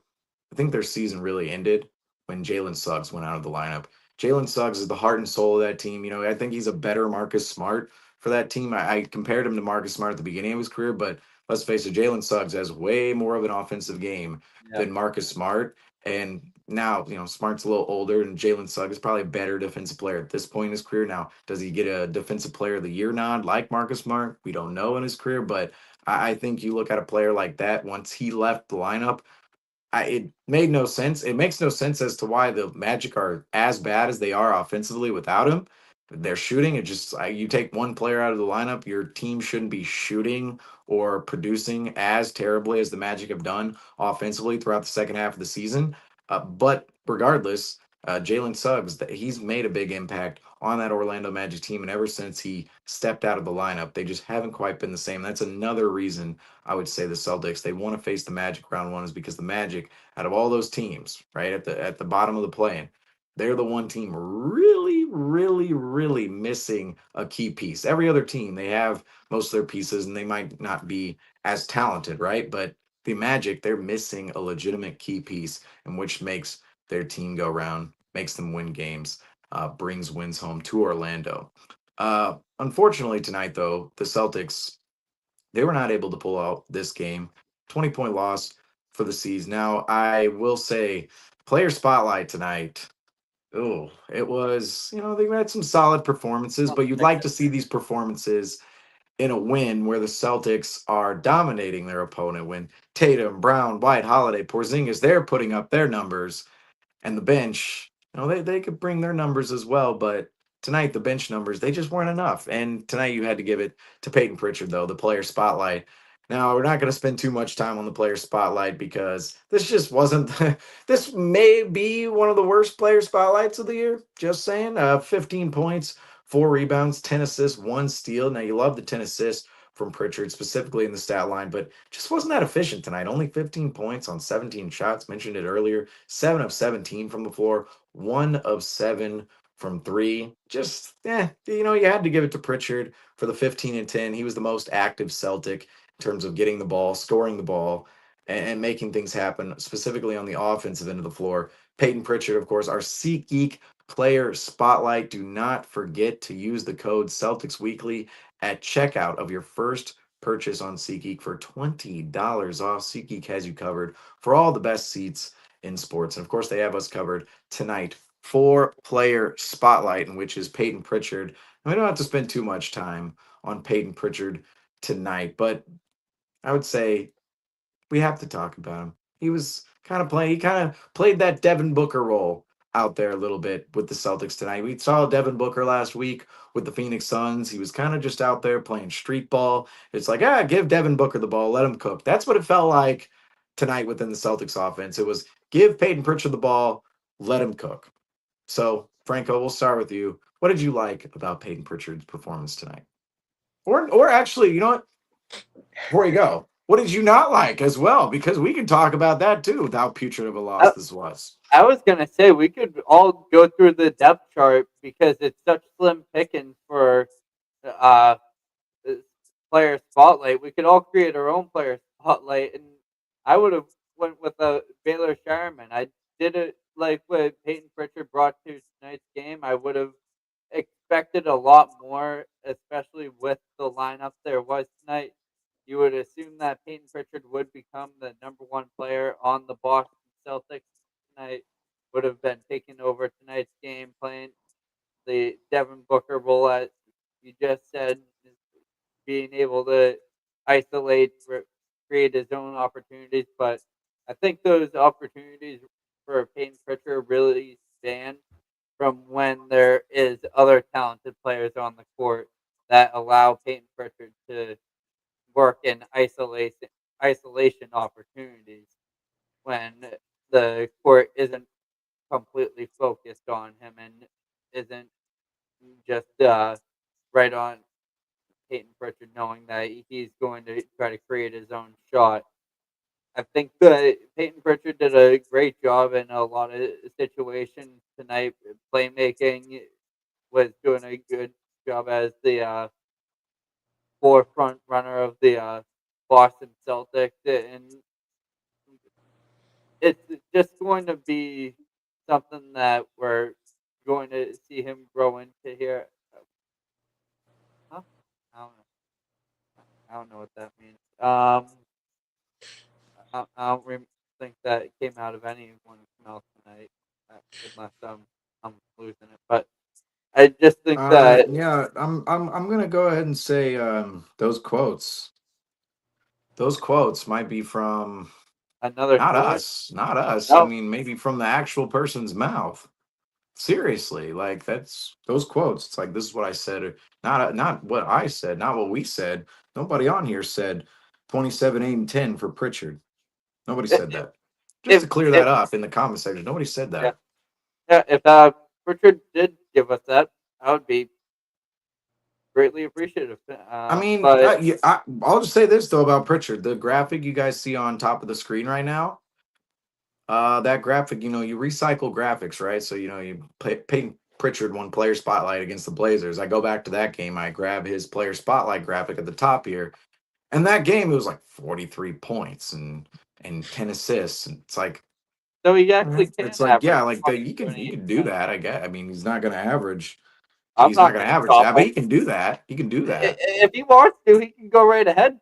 I think their season really ended when Jalen Suggs went out of the lineup. Jalen Suggs is the heart and soul of that team. I think he's a better Marcus Smart for that team. I compared him to Marcus Smart at the beginning of his career, but let's face it, Jalen Suggs has way more of an offensive game than Marcus Smart. And now, Smart's a little older, and Jalen Suggs is probably a better defensive player at this point in his career. Now, does he get a Defensive Player of the Year nod like Marcus Smart? We don't know in his career, but I think you look at a player like that, once he left the lineup, it made no sense. It makes no sense as to why the Magic are as bad as they are offensively without him. They're shooting. It just you take one player out of the lineup, your team shouldn't be shooting or producing as terribly as the Magic have done offensively throughout the second half of the season. But regardless, Jalen Suggs, he's made a big impact on that Orlando Magic team, and ever since he stepped out of the lineup, they just haven't quite been the same. That's another reason I would say the Celtics, they want to face the Magic round 1, is because the Magic, out of all those teams, right at the bottom of the play-in, they're the one team really, really, really missing a key piece. Every other team, they have most of their pieces, and they might not be as talented, right? But the Magic, they're missing a legitimate key piece, and which makes their team go round, makes them win games, brings wins home to Orlando. Unfortunately tonight, though, the Celtics, they were not able to pull out this game. 20-point loss for the C's. Now, I will say, player spotlight tonight. Oh, it was, they had some solid performances, but you'd like to see these performances in a win where the Celtics are dominating their opponent, when Tatum, Brown, White, Holiday, Porzingis, they're putting up their numbers, and the bench, they could bring their numbers as well, but tonight the bench numbers, they just weren't enough. And tonight you had to give it to Peyton Pritchard, though, the player spotlight. Now, we're not going to spend too much time on the player spotlight because this just wasn't this may be one of the worst player spotlights of the year, just saying. 15 points, 4 rebounds, 10 assists, 1 steal. Now, you love the 10 assists, from Pritchard, specifically in the stat line, but just wasn't that efficient tonight. Only 15 points on 17 shots. Mentioned it earlier. 7 of 17 from the floor, 1 of 7 from 3. Just, you had to give it to Pritchard for the 15 and 10. He was the most active Celtic in terms of getting the ball, scoring the ball, and making things happen, specifically on the offensive end of the floor. Peyton Pritchard, of course, our SeatGeek player spotlight. Do not forget to use the code Celtics Weekly at checkout of your first purchase on SeatGeek for $20 off. SeatGeek has you covered for all the best seats in sports. And of course, they have us covered tonight for player spotlight, in which is Peyton Pritchard. And we don't have to spend too much time on Peyton Pritchard tonight, but I would say we have to talk about him. He was he kind of played that Devin Booker role out there a little bit with the Celtics tonight. We saw Devin Booker last week with the Phoenix Suns. He was kind of just out there playing street ball. It's like, give Devin Booker the ball, let him cook. That's what it felt like tonight within the Celtics offense. It was give Peyton Pritchard the ball, let him cook. So, Franco, we'll start with you. What did you like about Peyton Pritchard's performance tonight? Or actually, you know what? Before you go, what did you not like as well? Because we can talk about that too, with how putrid of a loss this was. I was gonna say we could all go through the depth chart because it's such slim pickings for player spotlight. We could all create our own player spotlight, and I would have went with a Baylor Sherman. I did it like what Peyton Pritchard brought to tonight's game. I would have expected a lot more, especially with the lineup there was tonight. You would assume that Peyton Pritchard would become the number one player on the Boston Celtics tonight. Would have been taking over tonight's game, playing the Devin Booker role, as you just said, being able to isolate, create his own opportunities. But I think those opportunities for Peyton Pritchard really span from when there is other talented players on the court that allow Peyton Pritchard to work in isolation opportunities when the court isn't completely focused on him and isn't just right on Peyton Pritchard, knowing that he's going to try to create his own shot. I think that Peyton Pritchard did a great job in a lot of situations tonight. Playmaking was doing a good job as the forefront runner of the Boston Celtics, and it's just going to be something that we're going to see him grow into here. Huh? I don't know. I don't know what that means. I don't think that it came out of anyone's mouth tonight, unless I'm losing it. But I just think that I'm gonna go ahead and say those quotes. Those quotes might be from another not source. us. I No, mean, maybe from the actual person's mouth. Seriously, like that's those quotes. It's like this is what I said, or not what I said, not what we said. Nobody on here said 27, 8, and 10 for Pritchard. Nobody said that. Just to clear if that up in the comment section, nobody said yeah, that. yeah, if Richard did give us that, I would be greatly appreciative. I mean, But I'll just say this though about Pritchard. The graphic you guys see on top of the screen right now, that graphic, you recycle graphics, right? So, Peyton Pritchard won player spotlight against the Blazers. I go back to that game. I grab his player spotlight graphic at the top here. And that game, it was like 43 points and 10 assists. And it's like, so he actually can it's like, average yeah, like you 27, can do that, I guess. I mean, he's not going to average. I'm He's not not going going to to average stop that, but him. he can do that. He can do that. If he wants to, he can go right ahead.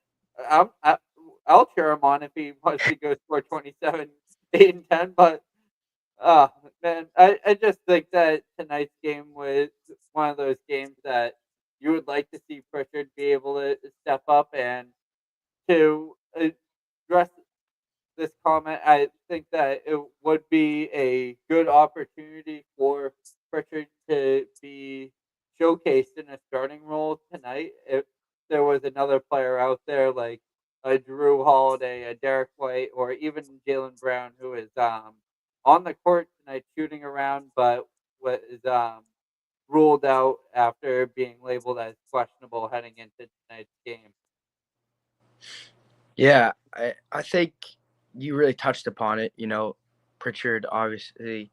I'll cheer him on if he wants to go score 27, 8, and 10. But, man, I just think that tonight's game was one of those games that you would like to see Pritchard be able to step up and to address this comment. I think that it would be a good opportunity for Pritchard to be showcased in a starting role tonight. If there was another player out there like a Drew Holiday, a Derek White, or even Jalen Brown, who is on the court tonight shooting around, but was ruled out after being labeled as questionable heading into tonight's game. Yeah, I think you really touched upon it. Pritchard, obviously,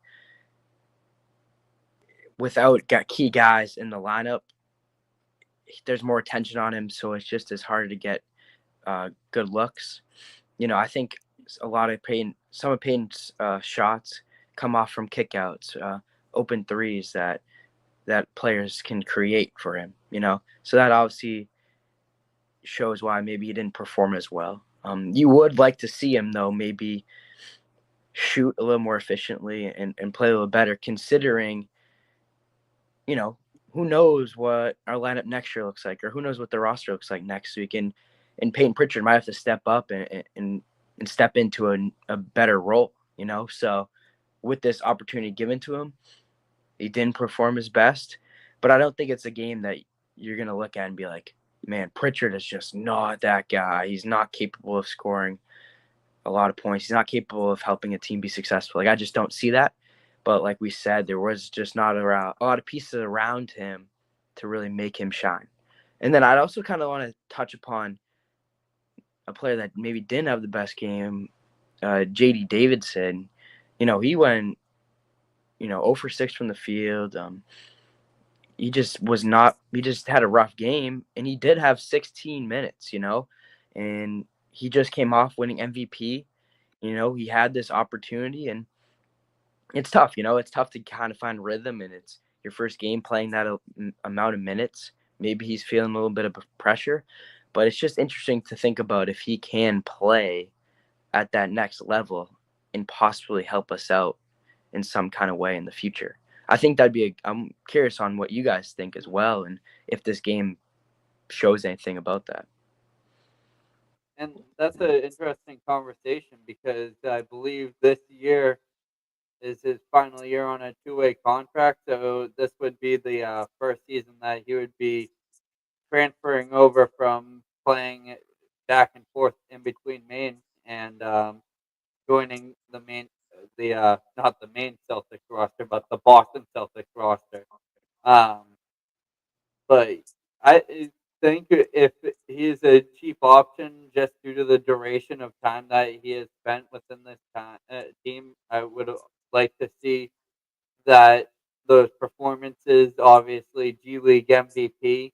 without key guys in the lineup, there's more attention on him, so it's just as hard to get good looks. I think some of Payton's shots come off from kickouts, open threes that players can create for him. So that obviously shows why maybe he didn't perform as well. You would like to see him though maybe shoot a little more efficiently and play a little better, considering who knows what our lineup next year looks like, or who knows what the roster looks like next week, and Peyton Pritchard might have to step up and step into a better role. So with this opportunity given to him, he didn't perform his best, but I don't think it's a game that you're gonna look at and be like, man, Pritchard is just not that guy. He's not capable of scoring a lot of points. He's not capable of helping a team be successful. Like, I just don't see that. But like we said, there was just not a lot of pieces around him to really make him shine. And then I'd also kind of want to touch upon a player that maybe didn't have the best game, JD Davidson. He went, 0 for 6 from the field. He just had a rough game, and he did have 16 minutes, and he just came off winning MVP. He had this opportunity, and it's tough. It's tough to kind of find rhythm, and it's your first game playing that amount of minutes. Maybe he's feeling a little bit of pressure, but it's just interesting to think about if he can play at that next level and possibly help us out in some kind of way in the future. I think I'm curious on what you guys think as well, and if this game shows anything about that. And that's an interesting conversation because I believe this year is his final year on a two-way contract. So this would be the first season that he would be transferring over from playing back and forth in between Maine and joining the not the main Celtics roster, but the Boston Celtics roster. Um, but I think if he is a cheap option just due to the duration of time that he has spent within this team, I would like to see that those performances, obviously G League MVP,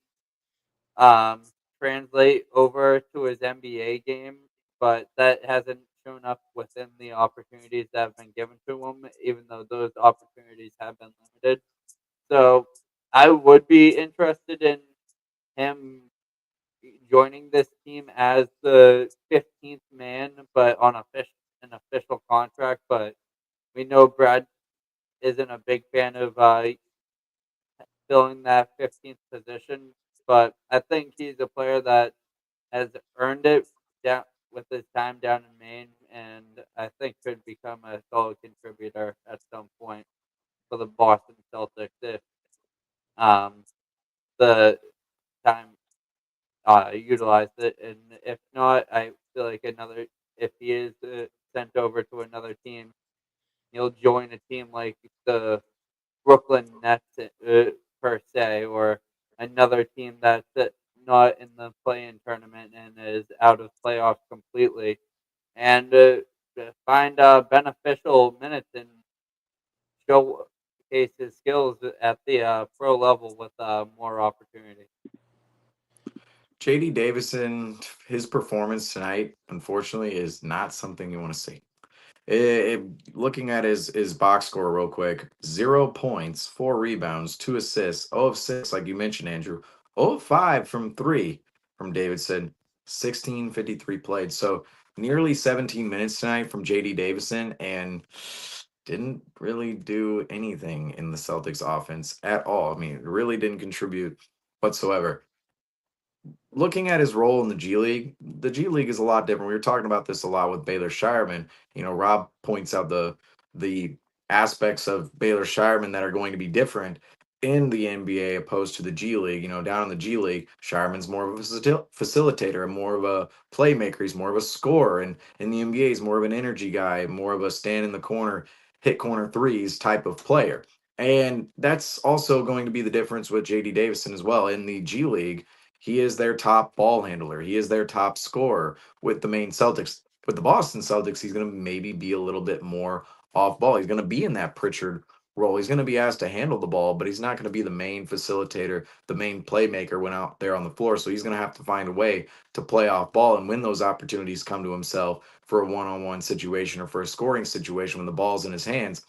um, translate over to his NBA game, but that hasn't shown up within the opportunities that have been given to him, even though those opportunities have been limited. So I would be interested in him joining this team as the 15th man, but on an official contract. But we know Brad isn't a big fan of filling that 15th position. But I think he's a player that has earned it down with his time down in Maine, and I think could become a solid contributor at some point for the Boston Celtics if um, the time utilized it. And if not, I feel like if he is sent over to another team, he'll join a team like the Brooklyn Nets per se, or another team that's not in the play-in tournament and is out of playoffs completely, and find beneficial minutes and showcase his skills at the pro level with more opportunity. JD Davison, his performance tonight, unfortunately, is not something you want to see. Looking at his box score real quick, 0 points, 4 rebounds, 2 assists, 0 of 6, like you mentioned, Andrew, 0 of 5 from 3 from Davidson, 16:53 played. So nearly 17 minutes tonight from JD Davison, and didn't really do anything in the Celtics offense at all. I mean, it really didn't contribute whatsoever. Looking at his role in the G League is a lot different. We were talking about this a lot with Baylor Shireman. Rob points out the aspects of Baylor Shireman that are going to be different in the NBA opposed to the G League. Down in the G League, Shireman's more of a facilitator and more of a playmaker. He's more of a scorer, and in the NBA, he's more of an energy guy, more of a stand in the corner, hit corner threes type of player. And that's also going to be the difference with JD Davison as well. In the G League, He is their top ball handler. He is their top scorer with the main Celtics. With the Boston Celtics, he's going to maybe be a little bit more off ball. He's going to be in that Pritchard role. He's going to be asked to handle the ball, but he's not going to be the main facilitator, the main playmaker when out there on the floor. So he's going to have to find a way to play off ball. And when those opportunities come to himself for a one-on-one situation or for a scoring situation when the ball's in his hands,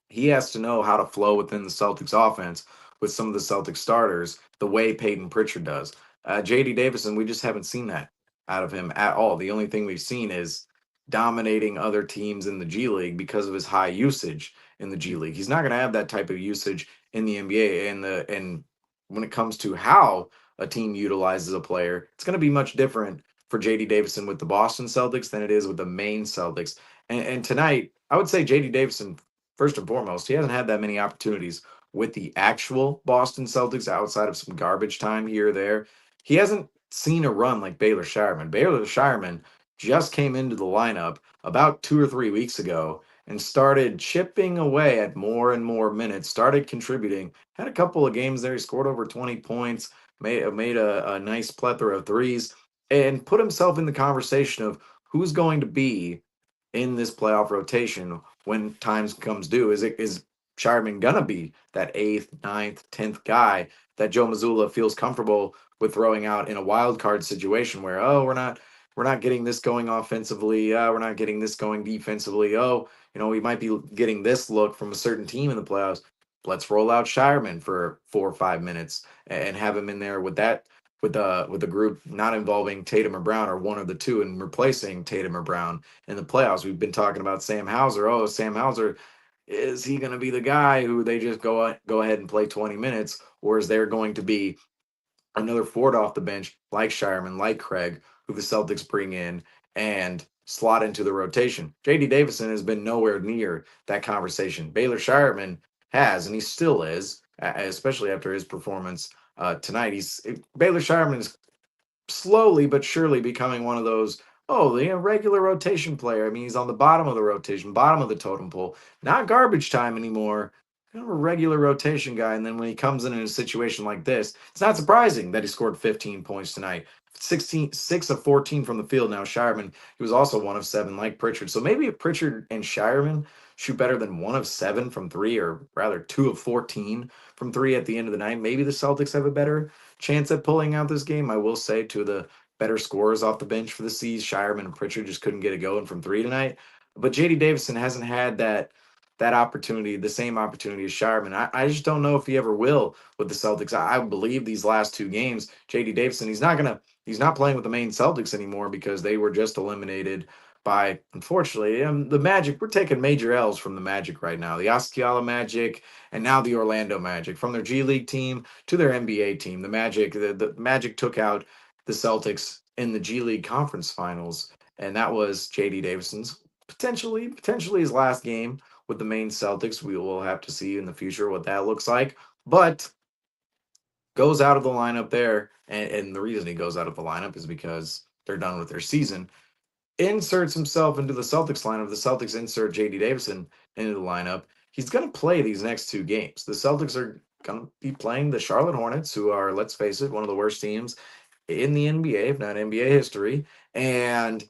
he has to know how to flow within the Celtics offense with some of the Celtics starters the way Peyton Pritchard does. JD Davison, we just haven't seen that out of him at all. The only thing we've seen is dominating other teams in the G League because of his high usage in the G League. He's not going to have that type of usage in the NBA. And when it comes to how a team utilizes a player, it's going to be much different for JD Davison with the Boston Celtics than it is with the main Celtics. And tonight, I would say JD Davison, first and foremost, he hasn't had that many opportunities with the actual Boston Celtics outside of some garbage time here or there. He hasn't seen a run like Baylor Shireman. Baylor Shireman just came into the lineup about 2 or 3 weeks ago and started chipping away at more and more minutes, started contributing, had a couple of games there. He scored over 20 points, made a nice plethora of threes, and put himself in the conversation of who's going to be in this playoff rotation when times comes due. Is Shireman gonna be that 8th, 9th, 10th guy that Joe Mazzulla feels comfortable with throwing out in a wild card situation where, oh, we're not getting this going offensively, we're not getting this going defensively, oh, we might be getting this look from a certain team in the playoffs. Let's roll out Shireman for 4 or 5 minutes and have him in there with that with the group not involving Tatum or Brown or one of the two and replacing Tatum or Brown in the playoffs. We've been talking about Sam Hauser. Oh, Sam Hauser, is he going to be the guy who they just go ahead and play 20 minutes, or is there going to be another forward off the bench like Shireman, like Craig, who the Celtics bring in and slot into the rotation? JD Davison has been nowhere near that conversation. Baylor Shireman has, and he still is, especially after his performance tonight. Baylor Shireman is slowly but surely becoming one of those, the regular rotation player. I mean, he's on the bottom of the rotation, bottom of the totem pole, not garbage time anymore, kind of a regular rotation guy. And then when he comes in a situation like this, it's not surprising that he scored 15 points tonight. 6 of 14 from the field. Now Shireman, he was also 1 of 7 like Pritchard. So maybe if Pritchard and Shireman shoot better than 1 of 7 from 3, or rather 2 of 14 from 3 at the end of the night, maybe the Celtics have a better chance at pulling out this game. I will say, to the better scorers off the bench for the C's, Shireman and Pritchard just couldn't get it going from 3 tonight. But JD Davison hasn't had that opportunity, the same opportunity as Shireman. I just don't know if he ever will with the Celtics. I believe these last 2 games, JD Davison, he's not playing with the main Celtics anymore because they were just eliminated by, unfortunately, the Magic. We're taking major L's from the Magic right now. The Asciala Magic and now the Orlando Magic. From their G League team to their NBA team, the Magic took out the Celtics in the G League Conference Finals, and that was JD Davison's potentially his last game with the main Celtics. We will have to see in the future what that looks like, but goes out of the lineup there, and the reason he goes out of the lineup is because they're done with their season. Inserts himself into the Celtics lineup. The Celtics insert JD Davison into the lineup. He's going to play these next 2 games. The Celtics are going to be playing the Charlotte Hornets, who are, let's face it, one of the worst teams in the NBA, if not NBA history, and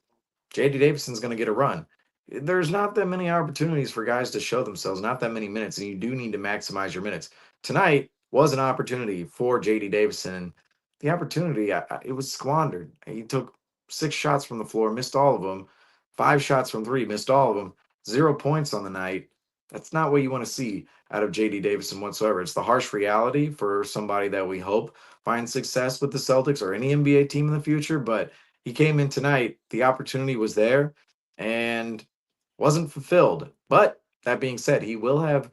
JD Davison's going to get a run. There's not that many opportunities for guys to show themselves, not that many minutes, and you do need to maximize your minutes. Tonight was an opportunity for JD Davison, and the opportunity, it was squandered. He took 6 shots from the floor, missed all of them. 5 shots from 3, missed all of them. 0 points on the night. That's not what you want to see out of JD Davison whatsoever. It's the harsh reality for somebody that we hope finds success with the Celtics or any NBA team in the future, but he came in tonight. The opportunity was there and wasn't fulfilled. But that being said, he will have,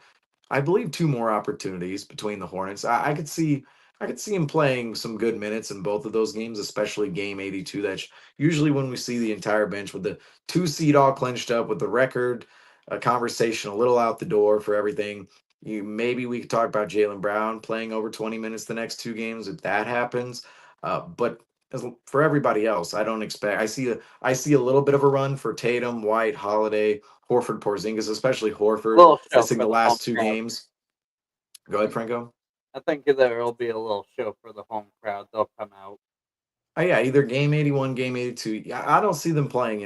I believe, 2 more opportunities between the Hornets. I could see him playing some good minutes in both of those games, especially game 82. That's usually when we see the entire bench with the 2 seed all clinched up, with the record conversation a little out the door for everything. Maybe we could talk about Jaylen Brown playing over 20 minutes the next 2 games if that happens. But for everybody else, I don't expect. I see a little bit of a run for Tatum, White, Holiday, Horford, Porzingis, especially Horford. Little show I think for the the last home 2 crowd. games. Go ahead, Franco. I think there will be a little show for the home crowd. They'll come out. Oh yeah, either game 81, game 82. Yeah, I don't see them playing,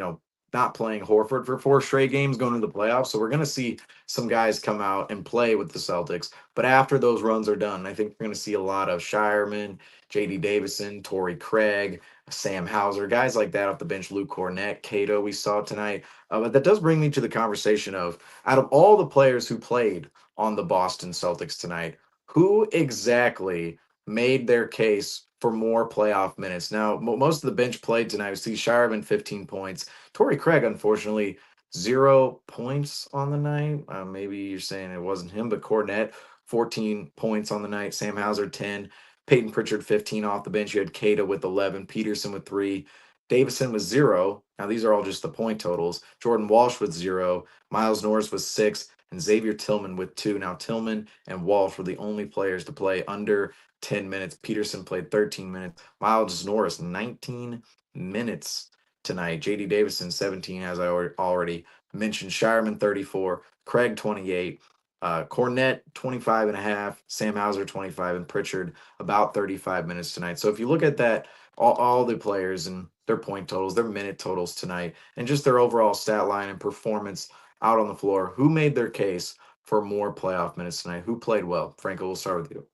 not playing Horford for 4 straight games going to the playoffs. So we're going to see some guys come out and play with the Celtics. But after those runs are done, I think we're going to see a lot of Shireman, JD Davison, Torrey Craig, Sam Hauser, guys like that off the bench, Luke Cornett, Cato we saw tonight. But that does bring me to the conversation of, out of all the players who played on the Boston Celtics tonight, who exactly made their case for more playoff minutes? Now, most of the bench played tonight. We see Shireman 15 points. Torrey Craig, unfortunately, 0 points on the night. Maybe you're saying it wasn't him, but Cornette, 14 points on the night. Sam Hauser, 10. Peyton Pritchard, 15 off the bench. You had Cato with 11. Peterson with 3. Davison was 0. Now, these are all just the point totals. Jordan Walsh with 0. Miles Norris was 6. And Xavier Tillman with 2. Now, Tillman and Walsh were the only players to play under 10 minutes. Peterson played 13 minutes. Miles Norris, 19 minutes tonight. JD Davison, 17, as I already mentioned. Shireman, 34. Craig, 28. Cornette, 25 and a half. Sam Hauser, 25. And Pritchard, about 35 minutes tonight. So if you look at that, all the players and their point totals, their minute totals tonight, and just their overall stat line and performance out on the floor, who made their case for more playoff minutes tonight? Who played well? Franco, we'll start with you.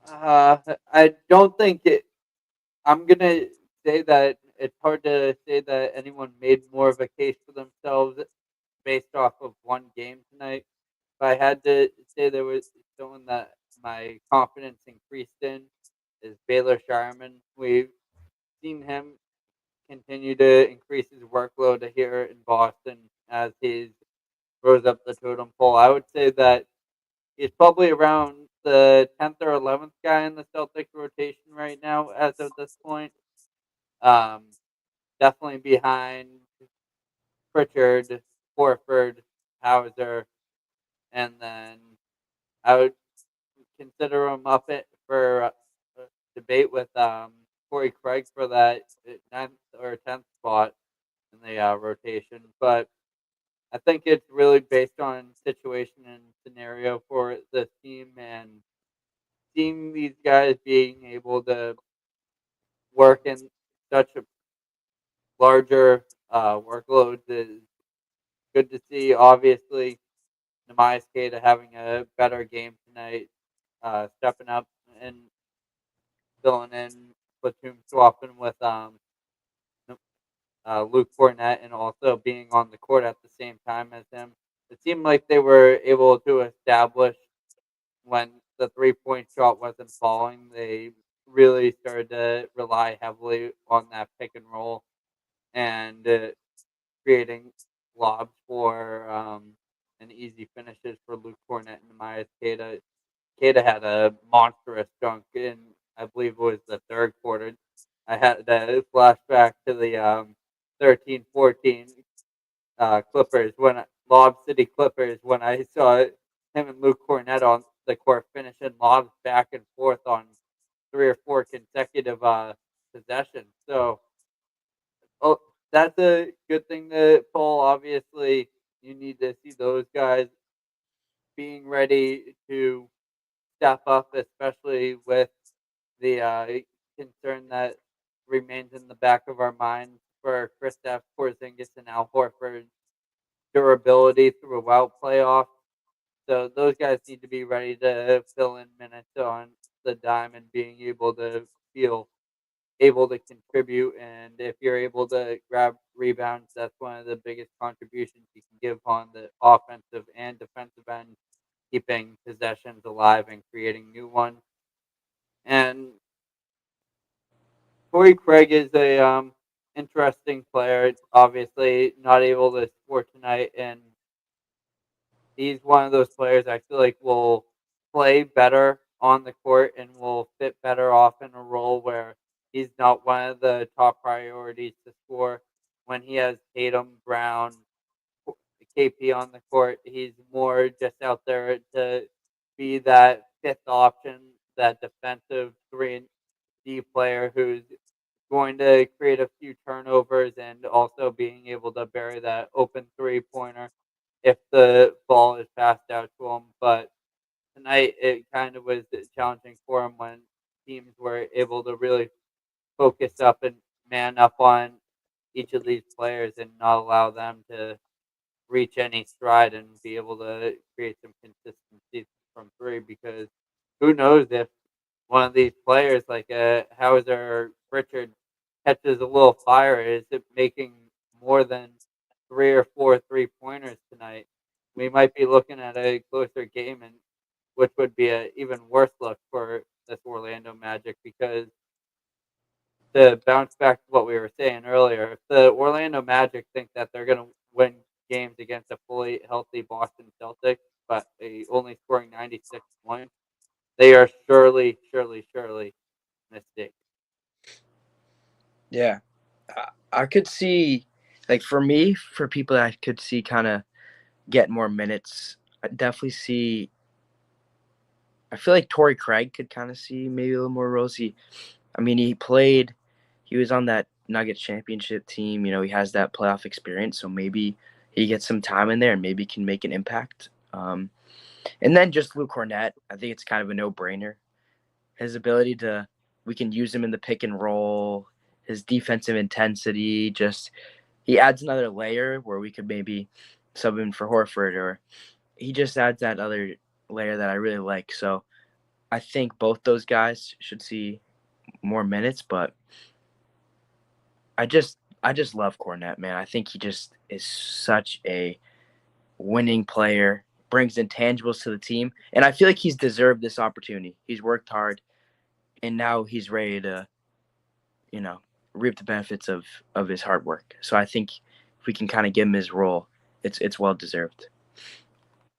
I don't think it. I'm gonna say that it's hard to say that anyone made more of a case for themselves based off of one game tonight. If I had to say there was someone that my confidence increased in, is Baylor Shireman. We've seen him continue to increase his workload here in Boston as he rose up the totem pole. I would say that he's probably around the 10th or 11th guy in the Celtics rotation right now as of this point. Um, Definitely behind Pritchard, Horford, Hauser, and then I would consider him up it for debate with Corey Craig for that 9th or 10th spot in the rotation. But I think it's really based on situation and scenario for the team, and seeing these guys being able to work in such a larger workload is good to see. Obviously, Namias Keita having a better game tonight, stepping up and filling in, platoon swapping with Luke Cornett, and also being on the court at the same time as him. It seemed like they were able to establish when the 3-point shot wasn't falling. They really started to rely heavily on that pick and roll and creating lobs for and easy finishes for Luke Cornett and Myers Keita. Keita had a monstrous dunk in, I believe it was the third quarter. I had a flashback to the 13-14 Clippers Lob City Clippers when I saw him and Luke Cornett on the court finishing lobs back and forth on 3 or 4 consecutive possessions. So, that's a good thing to pull. Obviously, you need to see those guys being ready to step up, especially with the concern that remains in the back of our minds for Kristaps Porzingis and Al Horford's durability throughout playoffs. So those guys need to be ready to fill in minutes on the dime and being able to feel able to contribute. And if you're able to grab rebounds, that's one of the biggest contributions you can give on the offensive and defensive end, keeping possessions alive and creating new ones. And Corey Craig is a interesting player. Obviously, not able to score tonight, and he's one of those players I feel like will play better on the court and will fit better off in a role where he's not one of the top priorities to score. When he has Tatum, Brown, KP on the court, he's more just out there to be that fifth option, that defensive 3D player who's going to create a few turnovers and also being able to bury that open 3-pointer if the ball is passed out to him. But tonight it kind of was challenging for him when teams were able to really focus up and man up on each of these players and not allow them to reach any stride and be able to create some consistency from three, because who knows if one of these players like Hauser or Pritchard catches a little fire, is it making more than 3 or 4 3-pointers tonight? We might be looking at a closer game, and which would be a even worse look for this Orlando Magic, because to bounce back to what we were saying earlier, if the Orlando Magic think that they're going to win games against a fully healthy Boston Celtics, but only scoring 96 points, they are surely mistaken. Yeah, I could see, like for me, for people that I could see kind of get more minutes, I definitely see. I feel like Torrey Craig could kind of see maybe a little more rosy. I mean, he was on that Nuggets championship team. You know, he has that playoff experience, so maybe he gets some time in there and maybe can make an impact. And then just Luke Cornett, I think it's kind of a no-brainer. His ability to, we can use him in the pick and roll, his defensive intensity, just he adds another layer where we could maybe sub him for Horford, or he just adds that other layer that I really like. So I think both those guys should see more minutes, but I just love Cornette, man. I think he just is such a winning player, brings intangibles to the team, and I feel like he's deserved this opportunity. He's worked hard, and now he's ready to, you know, reap the benefits of his hard work. So I think if we can kind of give him his role, it's well deserved.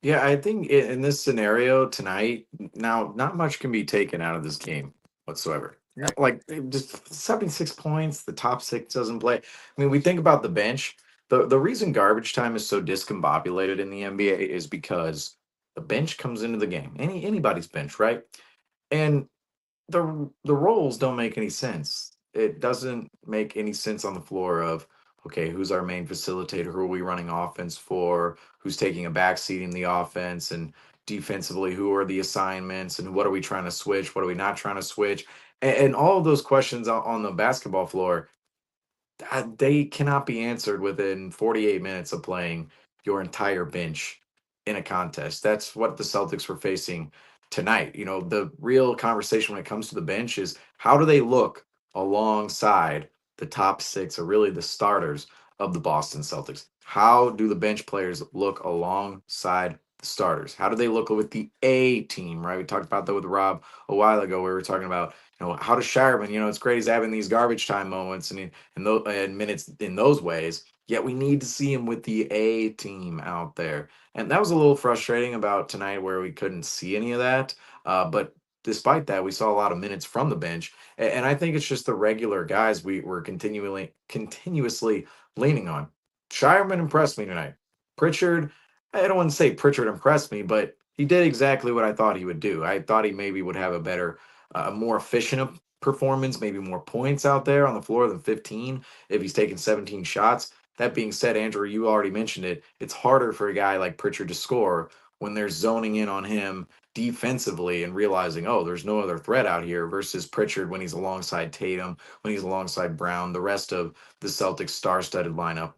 Yeah, I think in this scenario tonight, now not much can be taken out of this game whatsoever. Like just 76 points, the top six doesn't play. I mean, we think about the bench. The reason garbage time is so discombobulated in the NBA is because the bench comes into the game. Anybody's bench, right? And the roles don't make any sense. It doesn't make any sense on the floor of, okay, who's our main facilitator? Who are we running offense for? Who's taking a back seat in the offense? And defensively, who are the assignments? And what are we trying to switch? What are we not trying to switch? And all of those questions on the basketball floor, they cannot be answered within 48 minutes of playing your entire bench in a contest. That's what the Celtics were facing tonight. You know, the real conversation when it comes to the bench is how do they look alongside the top six, or really the starters of the Boston Celtics? How do the bench players look alongside the starters? How do they look with the A team, right? We talked about that with Rob a while ago. We were talking about, how does Shireman, it's great he's having these garbage time moments and minutes in those ways. Yet we need to see him with the A team out there. And that was a little frustrating about tonight where we couldn't see any of that. But despite that, we saw a lot of minutes from the bench. And I think it's just the regular guys we were continuously leaning on. Shireman impressed me tonight. Pritchard, I don't want to say Pritchard impressed me, but he did exactly what I thought he would do. I thought he maybe would have a better, more efficient performance, maybe more points out there on the floor than 15 if he's taking 17 shots. That being said, Andrew, you already mentioned it. It's harder for a guy like Pritchard to score when they're zoning in on him defensively and realizing, oh, there's no other threat out here, versus Pritchard when he's alongside Tatum, when he's alongside Brown, the rest of the Celtics star-studded lineup.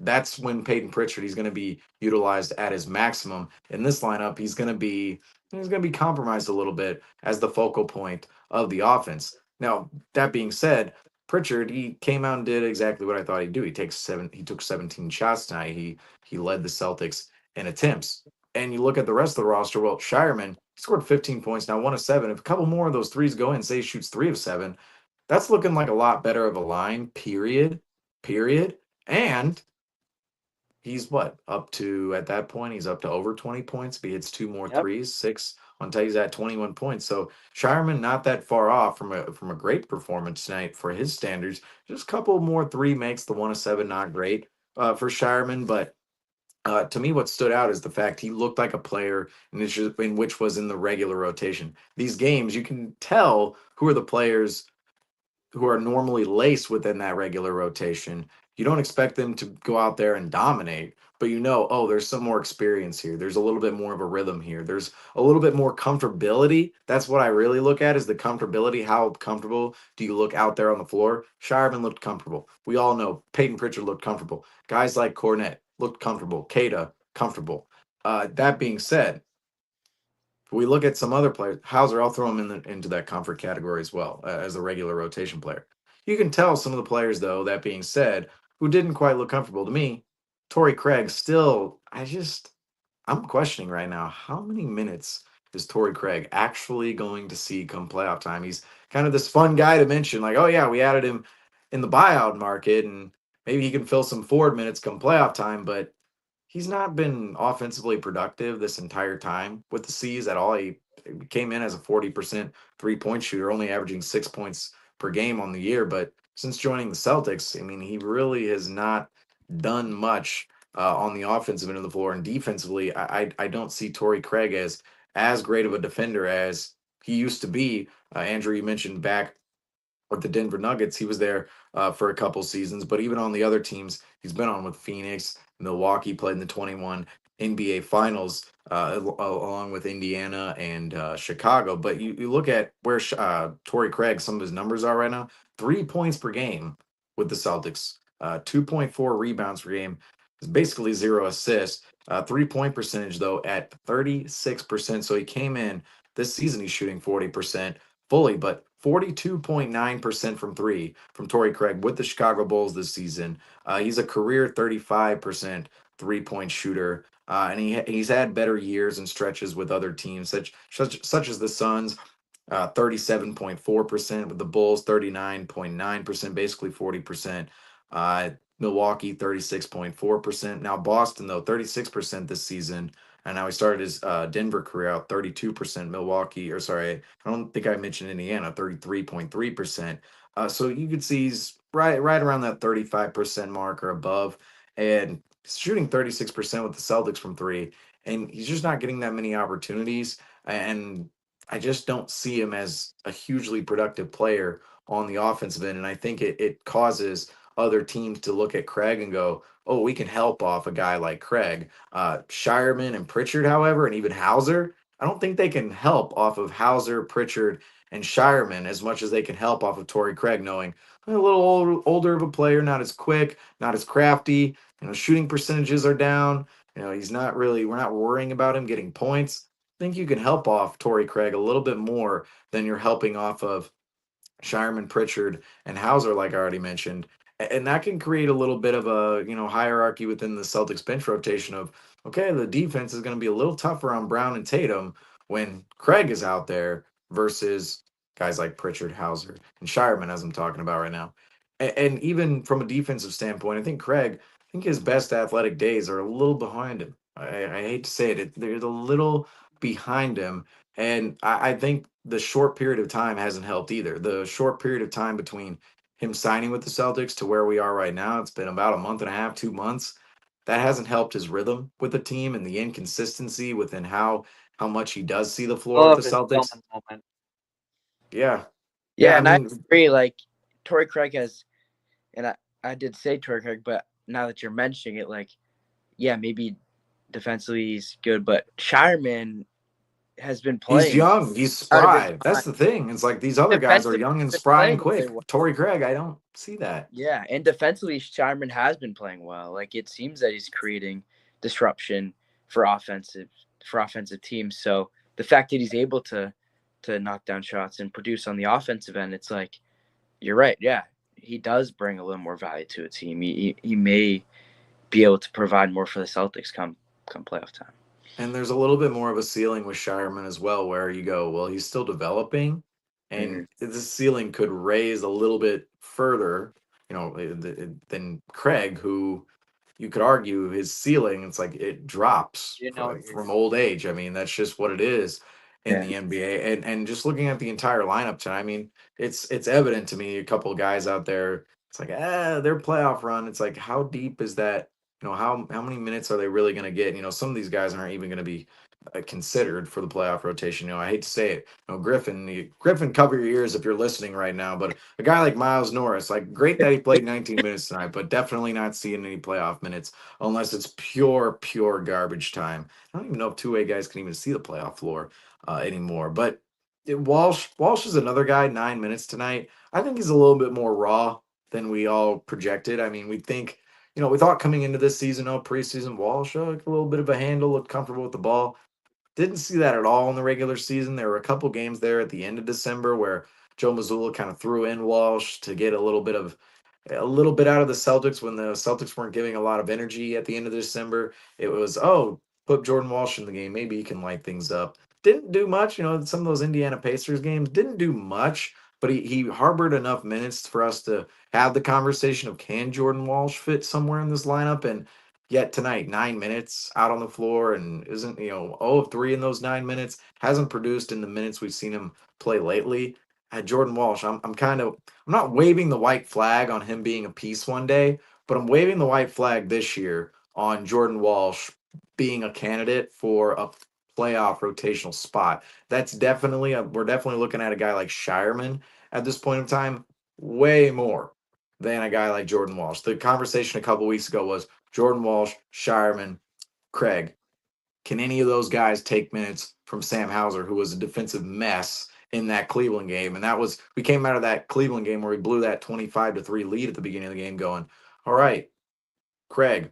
That's when Peyton Pritchard, he's going to be utilized at his maximum. In this lineup, he's going to be compromised a little bit as the focal point of the offense. Now, that being said, Pritchard, he came out and did exactly what I thought he'd do. He took 17 shots tonight. He led the Celtics in attempts. And you look at the rest of the roster, well, Shireman, he scored 15 points, now 1 of 7. If a couple more of those threes go in, say he shoots 3 of 7, that's looking like a lot better of a line, period. And he's up to, at that point, he's up to over 20 points. If he hits 2 more threes, 6 on he's at 21 points. So Shireman not that far off from a great performance tonight for his standards. Just a couple more 3 makes, the 1 of 7 not great for Shireman, but to me, what stood out is the fact he looked like a player in which was in the regular rotation. These games, you can tell who are the players who are normally laced within that regular rotation. You don't expect them to go out there and dominate, but oh, there's some more experience here. There's a little bit more of a rhythm here. There's a little bit more comfortability. That's what I really look at, is the comfortability. How comfortable do you look out there on the floor? Shireman looked comfortable. We all know Peyton Pritchard looked comfortable. Guys like Cornette looked comfortable. Keita, comfortable. That being said, if we look at some other players, Hauser, I'll throw him into that comfort category as well, as a regular rotation player. You can tell some of the players, though, that being said, who didn't quite look comfortable to me. Torrey Craig still, I'm questioning right now, how many minutes is Torrey Craig actually going to see come playoff time? He's kind of this fun guy to mention, like, oh yeah, we added him in the buyout market, and maybe he can fill some forward minutes come playoff time, but he's not been offensively productive this entire time with the C's at all. He came in as a 40% 3-point shooter, only averaging 6 points per game on the year. But since joining the Celtics, I mean, he really has not done much on the offensive end of the floor. And defensively, I don't see Torrey Craig as great of a defender as he used to be. Andrew, you mentioned back with the Denver Nuggets, he was there for a couple seasons, but even on the other teams, he's been on with Phoenix, Milwaukee, played in the 21 NBA Finals along with Indiana and Chicago. But you look at where Torrey Craig, some of his numbers are right now: 3 points per game with the Celtics, 2.4 rebounds per game, basically 0 assists. 3-point percentage though at 36%. So he came in this season, he's shooting 40% fully, but 42.9% from three from Torrey Craig with the Chicago Bulls this season. He's a career 35% 3-point shooter, and he's had better years and stretches with other teams, such as the Suns. 37.4% with the Bulls, 39.9%, basically 40%. Milwaukee, 36.4%. Now Boston, though, 36% this season. And now he started his Denver career out 32%. Milwaukee, or sorry, I don't think I mentioned Indiana, 33.3%. So you could see he's right around that 35% mark or above. And he's shooting 36% with the Celtics from three. And he's just not getting that many opportunities. And I just don't see him as a hugely productive player on the offensive end. And I think it causes other teams to look at Craig and go, oh, we can help off a guy like Craig. Shireman and Pritchard, however, and even Hauser, I don't think they can help off of Hauser, Pritchard, and Shireman as much as they can help off of Torrey Craig, knowing a little older of a player, not as quick, not as crafty. Shooting percentages are down. He's not really, we're not worrying about him getting points. I think you can help off Torrey Craig a little bit more than you're helping off of Shireman, Pritchard, and Hauser, like I already mentioned. And that can create a little bit of a hierarchy within the Celtics bench rotation of, okay, the defense is going to be a little tougher on Brown and Tatum when Craig is out there versus guys like Pritchard, Hauser, and Shireman, as I'm talking about right now. And even from a defensive standpoint, I think his best athletic days are a little behind him. I hate to say it, they're a little behind him. And I think the short period of time hasn't helped either. The short period of time between him signing with the Celtics to where we are right now, it's been about a month and a half, 2 months. That hasn't helped his rhythm with the team and the inconsistency within how much he does see the floor with the Celtics. Yeah. Yeah, and I agree. Like, Torrey Craig has, and I did say Torrey Craig, but now that you're mentioning it, like, yeah, maybe defensively he's good, but Shireman has been playing. He's young. He's spry. That's the thing. It's like these other guys are young and spry and quick. Torrey Craig, I don't see that. Yeah, and defensively, Shireman has been playing well. Like, it seems that he's creating disruption for offensive teams. So the fact that he's able to knock down shots and produce on the offensive end, it's like, you're right. Yeah, he does bring a little more value to a team. He may be able to provide more for the Celtics come playoff time. And there's a little bit more of a ceiling with Shireman as well, where you go, well, he's still developing, and the ceiling could raise a little bit further, than Craig, who you could argue his ceiling, it's like it drops from old age. I mean, that's just what it is in the NBA. And just looking at the entire lineup tonight, I mean, it's evident to me, a couple of guys out there, it's like, their playoff run, it's like, how deep is that? How many minutes are they really going to get? Some of these guys aren't even going to be considered for the playoff rotation. I hate to say it. Griffin, cover your ears if you're listening right now. But a guy like Miles Norris, like great that he played 19 minutes tonight, but definitely not seeing any playoff minutes unless it's pure garbage time. I don't even know if two-way guys can even see the playoff floor anymore. But Walsh is another guy. 9 minutes tonight. I think he's a little bit more raw than we all projected. I mean, we thought coming into this season, preseason, Walsh, a little bit of a handle, looked comfortable with the ball. Didn't see that at all in the regular season. There were a couple games there at the end of December where Joe Mazzulla kind of threw in Walsh to get a little bit out of the Celtics when the Celtics weren't giving a lot of energy at the end of December. It was, put Jordan Walsh in the game. Maybe he can light things up. Didn't do much. Some of those Indiana Pacers games didn't do much, but he harbored enough minutes for us to have the conversation of can Jordan Walsh fit somewhere in this lineup? And yet tonight, 9 minutes out on the floor and isn't, 0 of 3 in those 9 minutes, hasn't produced in the minutes we've seen him play lately. Jordan Walsh, I'm not waving the white flag on him being a piece one day, but I'm waving the white flag this year on Jordan Walsh being a candidate for a playoff rotational spot. That's definitely, we're definitely looking at a guy like Shireman at this point in time, way more than a guy like Jordan Walsh. The conversation a couple weeks ago was Jordan Walsh, Shireman, Craig. Can any of those guys take minutes from Sam Hauser, who was a defensive mess in that Cleveland game? And we came out of that Cleveland game where we blew that 25-3 lead at the beginning of the game going, all right, Craig,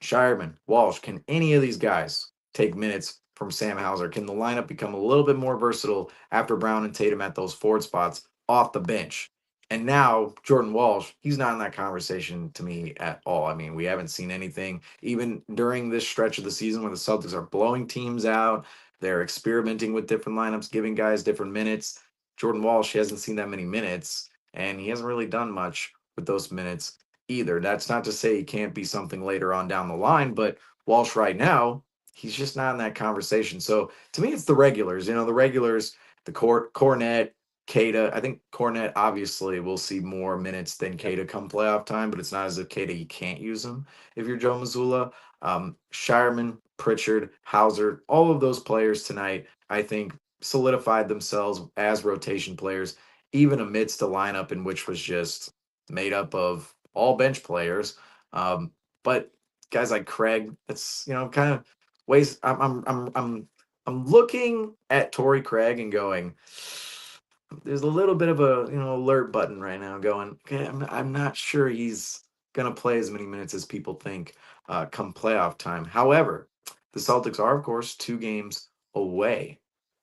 Shireman, Walsh, can any of these guys take minutes from Sam Hauser? Can the lineup become a little bit more versatile after Brown and Tatum at those forward spots off the bench? And now Jordan Walsh, he's not in that conversation to me at all. I mean, we haven't seen anything even during this stretch of the season where the Celtics are blowing teams out. They're experimenting with different lineups, giving guys different minutes. Jordan Walsh, he hasn't seen that many minutes, and he hasn't really done much with those minutes either. That's not to say he can't be something later on down the line, but Walsh right now, he's just not in that conversation. So to me, it's the regulars. The regulars, the Cornette, Keita. I think Cornette obviously will see more minutes than Keita come playoff time, but it's not as if Keita, you can't use him if you're Joe Mazzulla. Shireman, Pritchard, Hauser, all of those players tonight, I think, solidified themselves as rotation players, even amidst a lineup in which was just made up of all bench players. But guys like Craig, that's kind of ways. I'm looking at Torrey Craig and going, there's a little bit of a alert button right now going, okay, I'm not sure he's gonna play as many minutes as people think come playoff time. However, the Celtics are of course 2 games away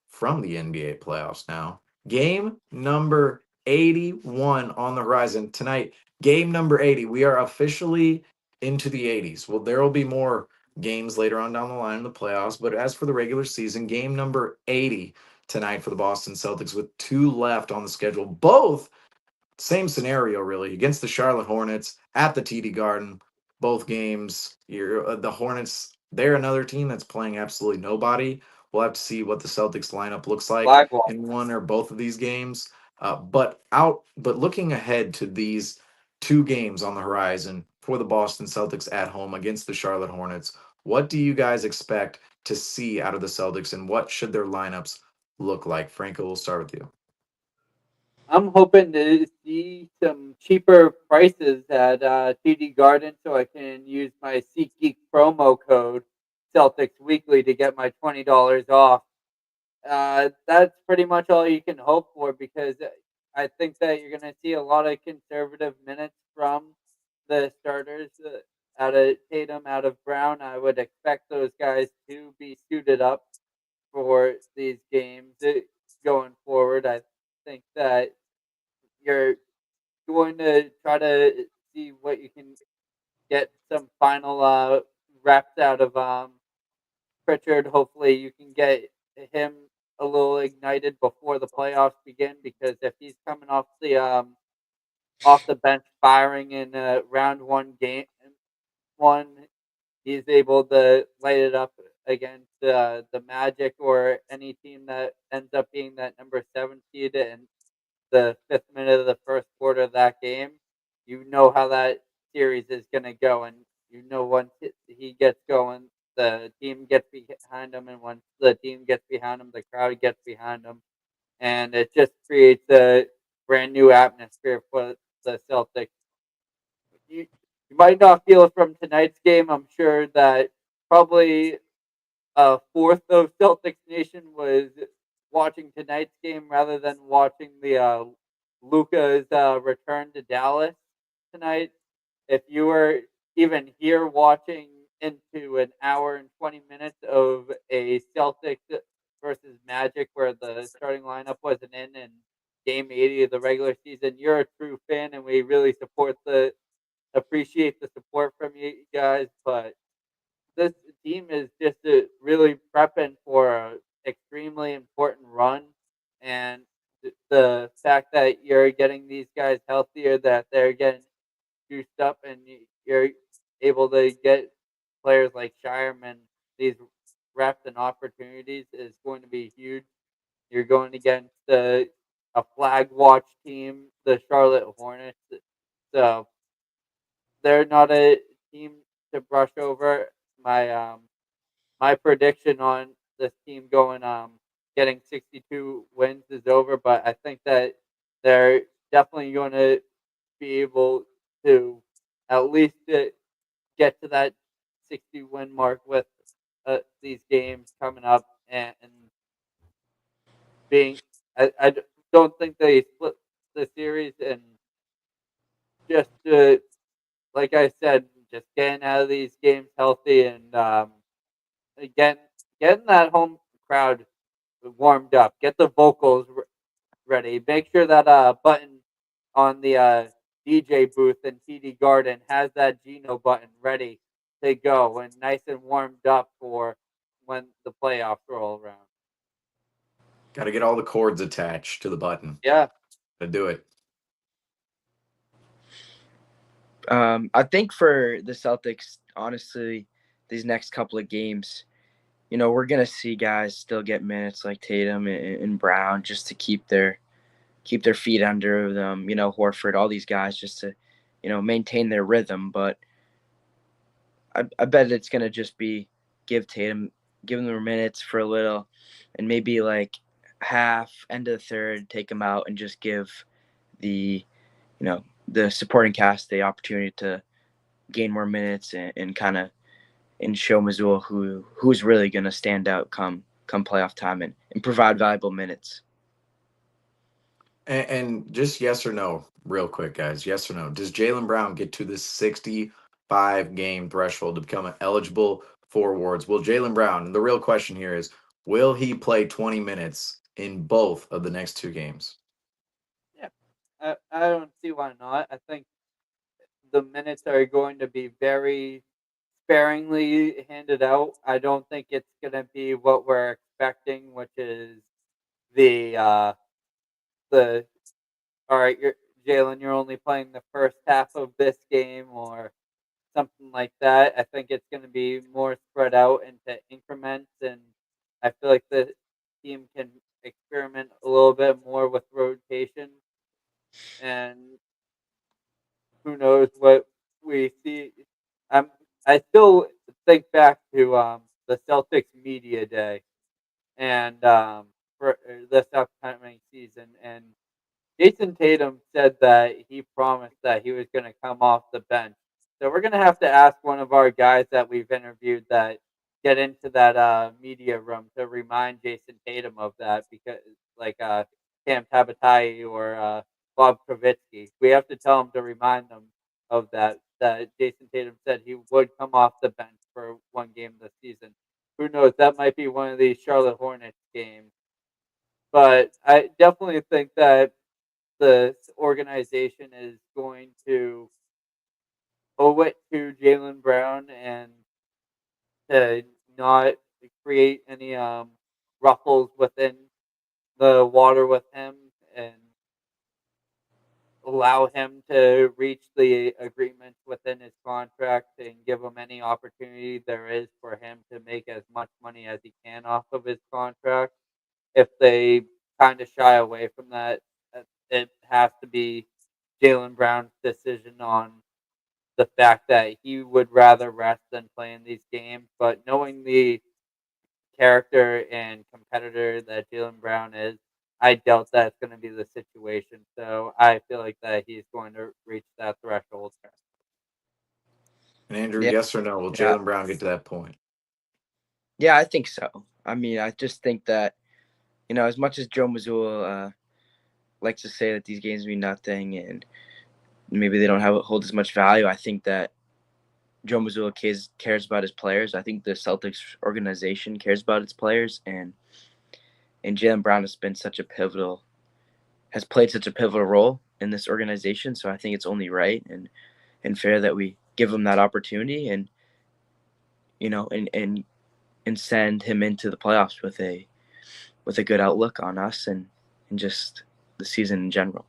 from the NBA playoffs now. Game number 81 on the horizon tonight. Game number 80. We are officially into the 80s. Well, there will be more games later on down the line in the playoffs, but as for the regular season, game number 80 tonight for the Boston Celtics with 2 left on the schedule. Both same scenario really against the Charlotte Hornets at the TD Garden. Both games, the Hornets, they're another team that's playing absolutely nobody. We'll have to see what the Celtics lineup looks like in one or both of these games. But looking ahead to these 2 games on the horizon for the Boston Celtics at home against the Charlotte Hornets, what do you guys expect to see out of the Celtics, and what should their lineups look like? Franco, we'll start with you. I'm hoping to see some cheaper prices at TD Garden so I can use my SeatGeek promo code Celtics Weekly to get my $20 off. That's pretty much all you can hope for because I think that you're going to see a lot of conservative minutes from the starters out of Tatum, out of Brown. I would expect those guys to be suited up for these games going forward. I think that you're going to try to see what you can get some final reps out of Pritchard. Hopefully, you can get him a little ignited before the playoffs begin because if he's coming off the bench firing in round game one, he's able to light it up against the Magic or any team that ends up being that number 7 seed in the 5th minute of the first quarter of that game. You know how that series is going to go, and once he gets going, the team gets behind them, and once the team gets behind them, the crowd gets behind them, and it just creates a brand new atmosphere for the Celtics. You might not feel it from tonight's game. I'm sure that probably a fourth of Celtics Nation was watching tonight's game rather than watching the Luca's return to Dallas tonight. If you were even here watching into an hour and 20 minutes of a Celtics versus Magic where the starting lineup wasn't in game 80 of the regular season, you're a true fan, and we really appreciate the support from you guys. But this team is just really prepping for an extremely important run, and the fact that you're getting these guys healthier, that they're getting juiced up, and you're able to get players like Shireman these reps and opportunities is going to be huge. You're going against a flag watch team, the Charlotte Hornets, so they're not a team to brush over. My prediction on this team going getting 62 wins is over, but I think that they're definitely going to be able to at least get to that 60 win mark with these games coming up, and being don't think they split the series, and just like I said, just getting out of these games healthy, and getting getting that home crowd warmed up. Get the vocals ready. Make sure that button on the DJ booth in TD Garden has that Geno button ready to go and nice and warmed up for when the playoffs roll around. Got to get all the cords attached to the button Yeah, to do it. I think for the Celtics, honestly, these next couple of games, we're gonna see guys still get minutes like Tatum and Brown just to keep their feet under them. Horford, all these guys just to maintain their rhythm. But I bet it's gonna just be give them minutes for a little, and maybe like half end of the third, take them out and just give the the supporting cast the opportunity to gain more minutes and kind of show Missoula who's really going to stand out come playoff time and provide valuable minutes. And just yes or no, real quick, guys. Yes or no? Does Jaylen Brown get to the 65 game threshold to become eligible for awards? Will Jaylen Brown, the real question here is, will he play 20 minutes in both of the next two games? yeah. I don't see why not. I think the minutes are going to be very sparingly handed out. I don't think it's going to be what we're expecting, which is the the all right, Jalen, you're only playing the first half of this game or something like that. I think it's going to be more spread out into increments, and I feel like the team can experiment a little bit more with rotation, and who knows what we see. I still think back to the Celtics media day and for this upcoming season, and Jason Tatum said that he promised that he was going to come off the bench. So we're going to have to ask one of our guys that we've interviewed that get into that media room to remind Jason Tatum of that, because like Cam Tabatai or Bob Kravitsky, we have to tell him to remind them of that. That Jason Tatum said he would come off the bench for one game this season. Who knows? That might be one of these Charlotte Hornets games. But I definitely think that the organization is going to owe it to Jaylen Brown and to not create any ruffles within the water with him, and allow him to reach the agreements within his contract and give him any opportunity there is for him to make as much money as he can off of his contract. If they kind of shy away from that, it has to be Jaylen Brown's decision on the fact that he would rather rest than play in these games. But knowing the character and competitor that Jaylen Brown is, I doubt that's going to be the situation. So I feel like that he's going to reach that threshold. And Andrew, Yeah, yes or no? Will yeah, Jaylen Brown get to that point? yeah. I think so. I mean, I just think that as much as Joe Mazzulla likes to say that these games mean nothing and maybe they don't hold as much value, I think that Joe Mazzulla cares about his players. I think the Celtics organization cares about its players, and Jaylen Brown has played such a pivotal role in this organization. So I think it's only right and fair that we give him that opportunity and and send him into the playoffs with a good outlook on us and just the season in general.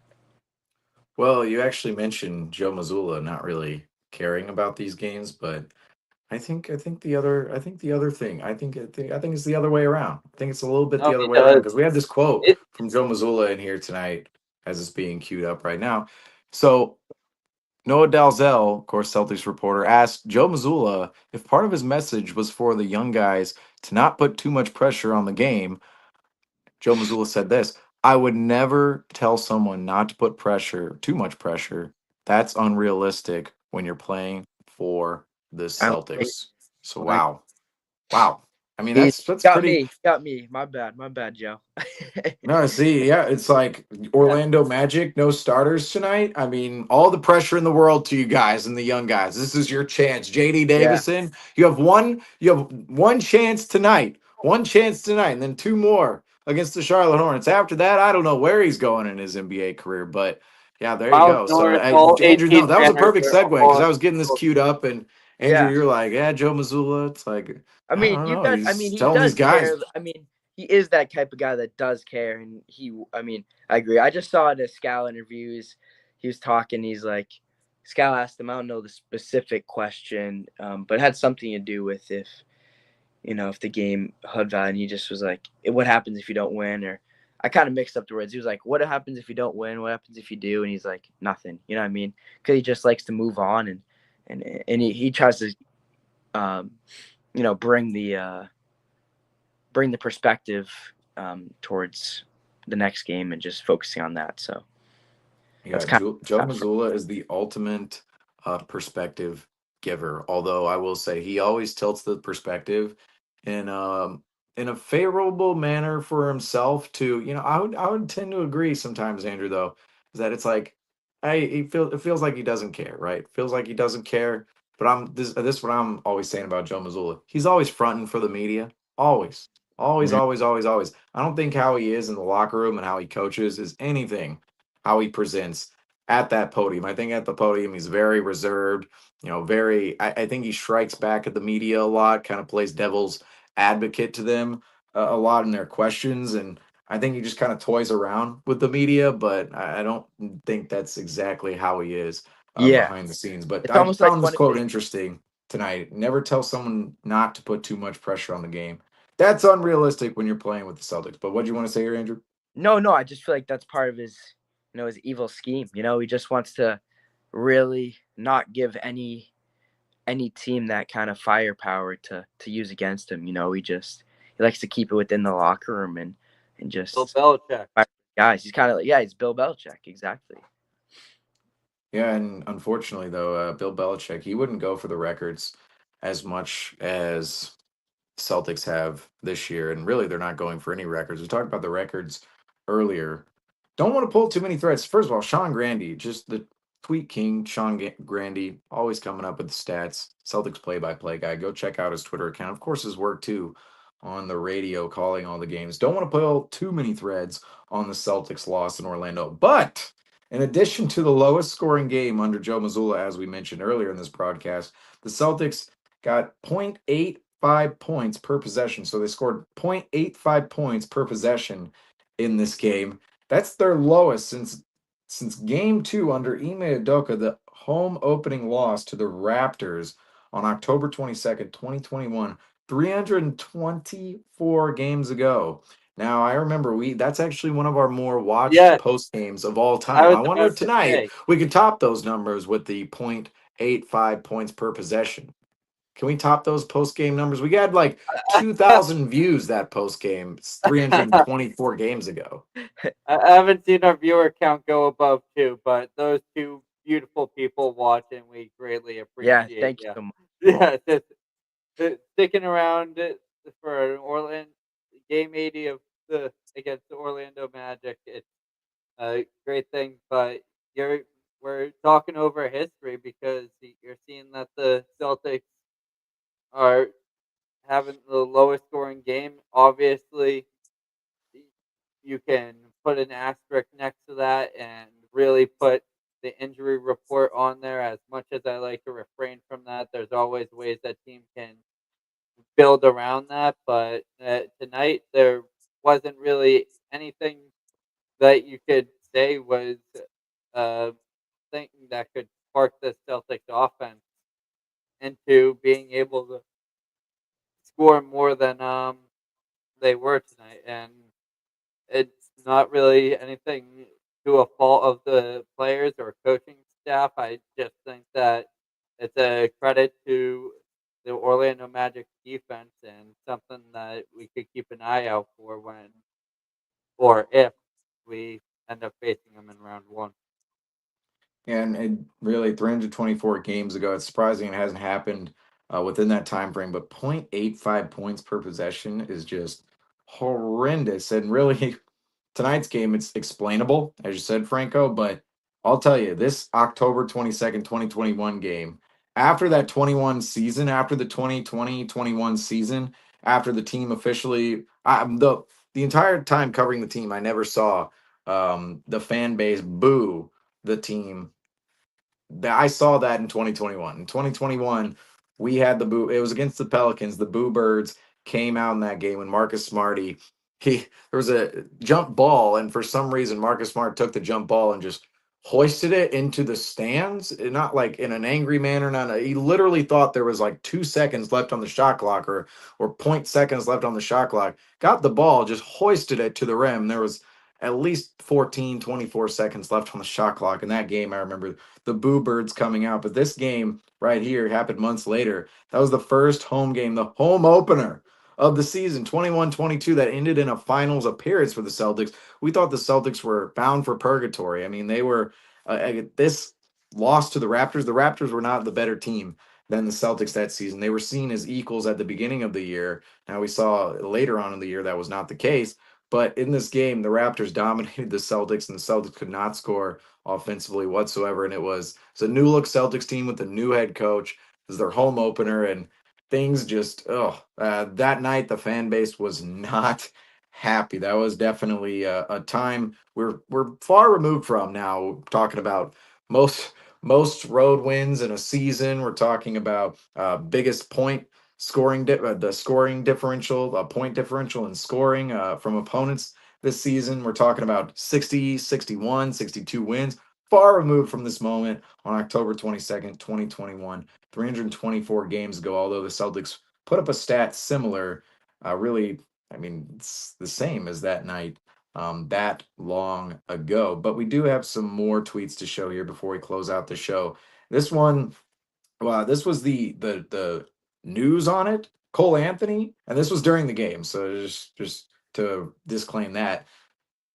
Well, you actually mentioned Joe Mazzulla not really caring about these games, but I think it's the other way around. I think it's a little bit No, the other he way around does. because we have this quote It, from Joe Mazzulla in here tonight as it's being queued up right now. So Noah Dalzell, of course, Celtics reporter, asked Joe Mazzulla if part of his message was for the young guys to not put too much pressure on the game. Joe Mazzulla said this: I would never tell someone not to put too much pressure. That's unrealistic when you're playing for the I don't think Celtics. So like wow. I mean, he that's got pretty. me. My bad, Joe. No, see, yeah, it's like Orlando Magic, no starters tonight. I mean, all the pressure in the world to you guys and the young guys. This is your chance. JD Yeah, Davison, you have one chance tonight. One chance tonight, and then two more against the Charlotte Hornets. After that, I don't know where he's going in his NBA career, but yeah, there you Miles go. So, Norris, all Andrew, no, 18 that was a banners perfect are segue because all I was getting this queued up, and Andrew, yeah. you're like, yeah, Joe Mazzulla. It's like, I I mean, don't you know. guys. I mean, He's he telling these does guys. care. I mean, he is that type of guy that does care, and he. I mean, I agree. I just saw the Scal interviews. He was talking. He's like, Scal asked him. I don't know the specific question, but it had something to do with if the game HUD value. And he just was like, "What happens if you don't win?" Or I kind of mixed up the words. He was like, "What happens if you don't win? What happens if you do?" And he's like, "Nothing." You know what I mean? Because he just likes to move on and he tries to bring the perspective towards the next game and just focusing on that. So Yeah, that's kind Joe of Mazzulla is the ultimate perspective giver. Although I will say he always tilts the perspective in in a favorable manner for himself. To I would tend to agree sometimes, Andrew. Though is that it's like, it feels like he doesn't care, right? Feels like he doesn't care. But this is what I'm always saying about Joe Mazzulla. He's always fronting for the media. Always, always, Mhm. always, always, always. I don't think how he is in the locker room and how he coaches is anything how he presents at that podium. I think at the podium he's very reserved, I think he strikes back at the media a lot, kind of plays devil's advocate to them a lot in their questions. And I think he just kind of toys around with the media, but I don't think that's exactly how he is Yeah, behind the scenes. But it's I almost like found this one of quote his. interesting tonight. Never tell someone not to put too much pressure on the game. That's unrealistic when you're playing with the Celtics. But what do you want to say here, Andrew? No, I just feel like that's part of his evil scheme. He just wants to really not give any team that kind of firepower to use against him. He likes to keep it within the locker room and Bill just Belichick. guys. He's kind of he's Bill Belichick exactly. Yeah, and unfortunately, though, Bill Belichick, he wouldn't go for the records as much as Celtics have this year. And really, they're not going for any records. We talked about the records earlier. Don't want to pull too many threads. First of all, Sean Grandy, just the tweet king, Grandy, always coming up with the stats. Celtics play-by-play guy. Go check out his Twitter account. Of course, his work, too, on the radio, calling all the games. Don't want to pull too many threads on the Celtics loss in Orlando. But in addition to the lowest scoring game under Joe Mazzulla, as we mentioned earlier in this broadcast, the Celtics got 0.85 points per possession. So they scored 0.85 points per possession in this game. That's their lowest since game 2 under Ime Udoka, the home opening loss to the Raptors on October 22nd, 2021, 324 games ago. Now, I remember that's actually one of our more watched Yeah, post games of all I time. was I wonder about if to tonight say. we could top those numbers with the 0.85 points per possession. Can we top those post-game numbers? We got like 2,000 views that post-game. It's 324 games ago. I haven't seen our viewer count go above 2, but those two beautiful people watching, we greatly Yeah, appreciate. thank you so much. Yeah, sticking around for an Orlando game 80 of against the Orlando Magic. It's a great thing, but we're talking over history because you're seeing that the Celtics are having the lowest scoring game. Obviously, you can put an asterisk next to that and really put the injury report on there. As much as I like to refrain from that, there's always ways that team can build around that. But tonight, there wasn't really anything that you could say was uh, thinking that could spark the Celtics offense into being able to score more than they were tonight. And it's not really anything to a fault of the players or coaching staff. I just think that it's a credit to the Orlando Magic defense and something that we could keep an eye out for when or if we end up facing them in round one. And it really 324 games ago. It's surprising it hasn't happened within that time frame, but 0.85 points per possession is just horrendous. And really, tonight's game, it's explainable, as you said, Franco. But I'll tell you, this October 22nd, 2021 game, after that 21 season, after the 2020-21 season, after the team officially, the entire time covering the team, I never saw the fan base boo the team. I saw that in 2021. In 2021, we had the boo. It was against the Pelicans. The Boo Birds came out in that game when Marcus Smarty, there was a jump ball, and for some reason Marcus Smart took the jump ball and just hoisted it into the stands. Not like in an angry manner. He literally thought there was like 2 seconds left on the shot clock, or 0.seconds left on the shot clock. Got the ball, just hoisted it to the rim. There was at least 14, 24 seconds left on the shot clock in that game. I remember the Boo Birds coming out. But this game right here happened months later. That was the first home game, the home opener of the season, 21-22, that ended in a finals appearance for the Celtics. We thought the Celtics were bound for purgatory. I mean, they were this loss to the Raptors. The Raptors were not the better team than the Celtics that season. They were seen as equals at the beginning of the year. Now we saw later on in the year that was not the case. But in this game, the Raptors dominated the Celtics, and the Celtics could not score offensively whatsoever. And it's a new look Celtics team with a new head coach. This is their home opener, and things just that night the fan base was not happy. That was definitely a time we're far removed from now. Talking about most road wins in a season. We're talking about biggest point scoring the scoring differential, point differential in scoring from opponents this season. We're talking about 60, 61, 62 wins. Far removed from this moment on October 22nd, 2021, 324 games ago, although the Celtics put up a stat similar, really, I mean, it's the same as that night that long ago. But we do have some more tweets to show here before we close out the show. This one, well, this was the news on it, Cole Anthony, and this was during the game. So just to disclaim that,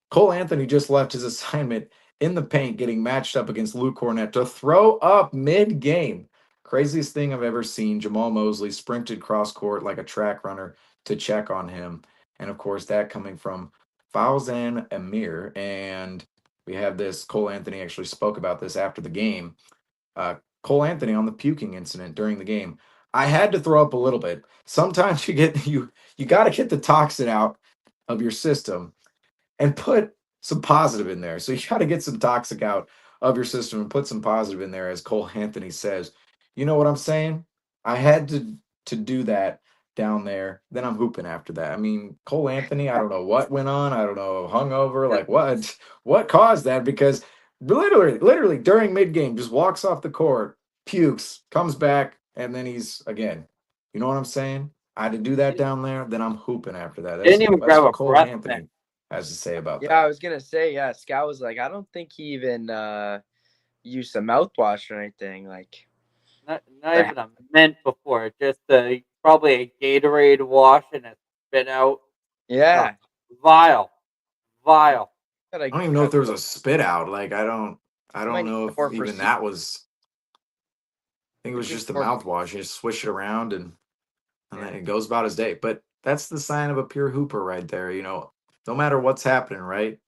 Cole Anthony just left his assignment in the paint, getting matched up against Luke Cornett to throw up mid-game. Craziest thing I've ever seen. Jamal Mosley sprinted cross court like a track runner to check on him. And of course, that coming from Fauzan Amir. And we have this, Cole Anthony actually spoke about this after the game. Cole Anthony on the puking incident during the game. I had to throw up a little bit. Sometimes you got to get the toxin out of your system and put some positive in there. So you got to get some toxic out of your system and put some positive in there, as Cole Anthony says. You know what I'm saying? I had to do that down there. Then I'm hooping after that. I mean, Cole Anthony, I don't know what went on. I don't know, hungover, like what caused that? Because literally during mid game, just walks off the court, pukes, comes back, and then he's again. You know what I'm saying? I had to do that down there. Then I'm hooping after that. Didn't even grab what a Cole breath Anthony mint. has to say about Yeah, that. I was gonna say, yeah, Scout was like, I don't think he even used some mouthwash or anything. Like, not even a mint before, just probably a Gatorade wash and a spit out. Yeah. Vile. I I don't even know if there was a spit out. Like I don't might need know more if even procedure. that was. I think it was It's just the more- mouthwash. You just swish it around and Yeah. then it goes about his day. But that's the sign of a pure hooper right there. You know, no matter what's happening, right?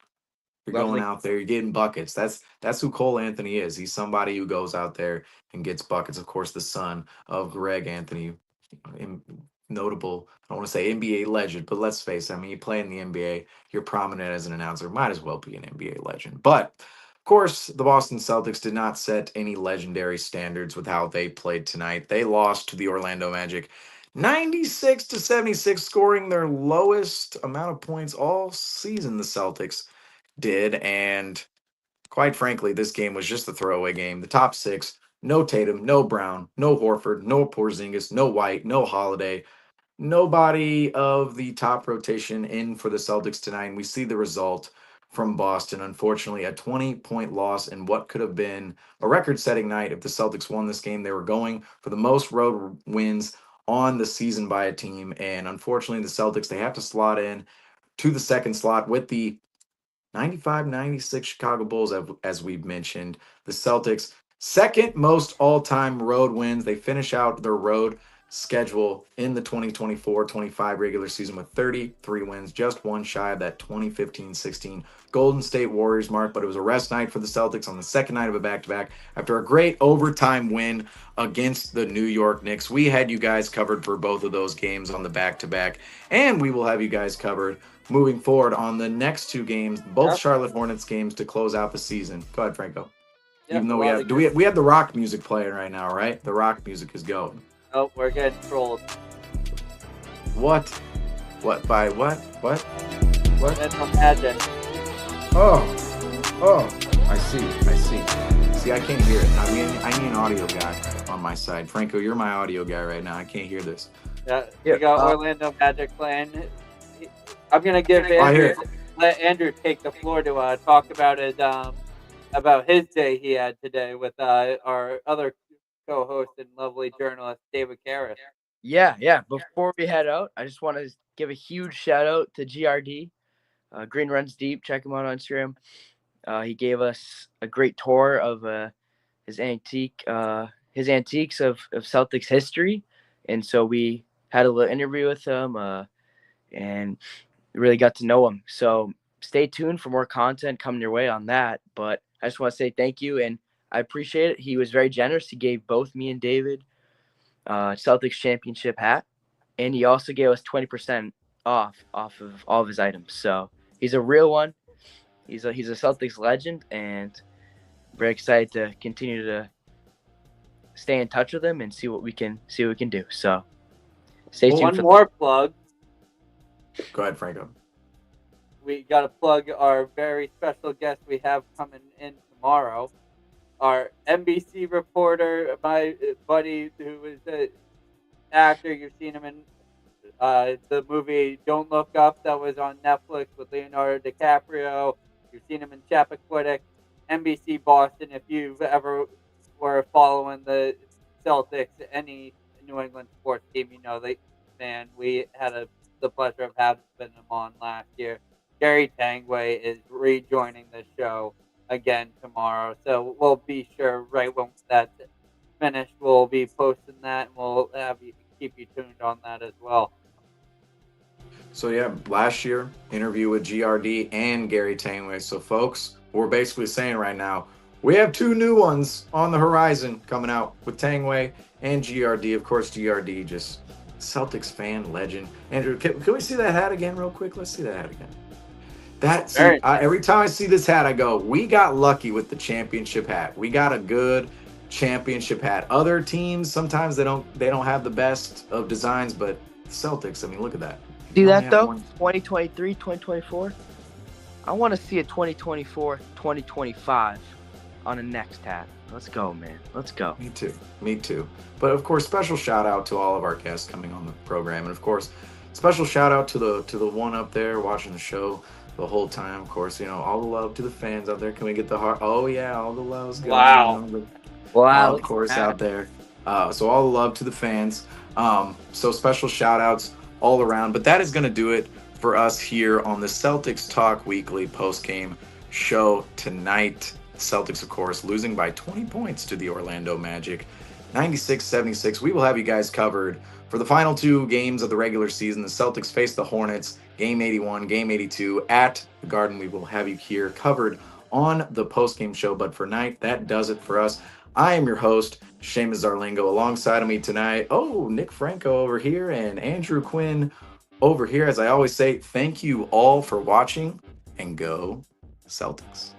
You're Lovely. going out there, you're getting buckets. That's who Cole Anthony is. He's somebody who goes out there and gets buckets. Of course, the son of Greg Anthony, notable, I don't want to say NBA legend, but let's face it, I mean, you play in the NBA, you're prominent as an announcer, might as well be an NBA legend. But of course, the Boston Celtics did not set any legendary standards with how they played tonight. They lost to the Orlando Magic 96-76, scoring their lowest amount of points all season, the Celtics did. And quite frankly, this game was just a throwaway game. The top six, no Tatum, no Brown, no Horford, no Porzingis, no White, no Holiday. Nobody of the top rotation in for the Celtics tonight. And we see the result from Boston. Unfortunately, a 20-point loss in what could have been a record-setting night if the Celtics won this game. They were going for the most road wins on the season by a team. And unfortunately, the Celtics, they have to slot in to the second slot with the 95-96 Chicago Bulls, as we've mentioned. The Celtics, second most all-time road wins. They finish out their road schedule in the 2024-25 regular season with 33 wins, just one shy of that 2015-16 Golden State Warriors mark. But it was a rest night for the Celtics on the second night of a back-to-back after a great overtime win against the New York Knicks. We had you guys covered for both of those games on the back-to-back, and we will have you guys covered moving forward on the next two games, both Charlotte Hornets games to close out the season. Go ahead, Franco. Yeah, even though we have the rock music playing right now, right? The rock music is going. Oh, we're getting trolled. What? What? By what? What? What? That's no magic. Oh. I see. See, I can't hear it. I need an audio guy on my side. Franco, you're my audio guy right now. I can't hear this. Yeah, we got Orlando Magic playing. I'm gonna give Andrew, let Andrew take the floor to talk about his day he had today with our other co-host and lovely journalist David Caires. Yeah. Before we head out, I just want to give a huge shout out to GRD, Green Runs Deep. Check him out on Instagram. He gave us a great tour of his antiques of Celtics history, and so we had a little interview with him and really got to know him. So stay tuned for more content coming your way on that. But I just want to say thank you, and I appreciate it. He was very generous. He gave both me and David Celtics championship hat, and he also gave us 20% off of all of his items. So he's a real one. He's a Celtics legend, and very excited to continue to stay in touch with him and see what we can do. So stay tuned. One more plug. Go ahead, Franco. We got to plug our very special guest we have coming in tomorrow. Our NBC reporter, my buddy who is an actor. You've seen him in the movie Don't Look Up that was on Netflix with Leonardo DiCaprio. You've seen him in Chappaquiddick, NBC Boston. If you've ever were following the Celtics, any New England sports team, you know we had the pleasure of having him on last year. Gary Tangway is rejoining the show again tomorrow, so we'll be sure right when that's finished, we'll be posting that, and we'll keep you tuned on that as well. So yeah, last year interview with GRD and Gary Tangway. So folks, we're basically saying right now we have two new ones on the horizon coming out with Tangway and GRD. Of course, GRD just Celtics fan legend. Andrew, can we see that hat again real quick? Let's see that hat again. Every time I see this hat, I go, we got lucky with the championship hat. We got a good championship hat. Other teams, sometimes they don't have the best of designs, but Celtics, I mean, look at that. See that though? 2023, 2024. I want to see a 2024, 2025 on a next hat. Let's go, man. Let's go. Me too. But of course, special shout out to all of our guests coming on the program, and of course, special shout out to the one up there watching the show the whole time. Of course, all the love to the fans out there. Can we get the heart? Oh yeah, all the love's good. Wow. Wow. Of course, out there So all the love to the fans. So special shout outs all around. But that is going to do it for us here on the Celtics Talk Weekly post-game show tonight. Celtics, of course, losing by 20 points to the Orlando Magic, 96-76. We will have you guys covered for the final 2 games of the regular season. The Celtics face the Hornets, Game 81, Game 82 at the Garden. We will have you here covered on the post-game show. But for night, that does it for us. I am your host, Seamus Zarlingo. Alongside of me tonight, Nick Franco over here and Andrew Quinn over here. As I always say, thank you all for watching, and go Celtics.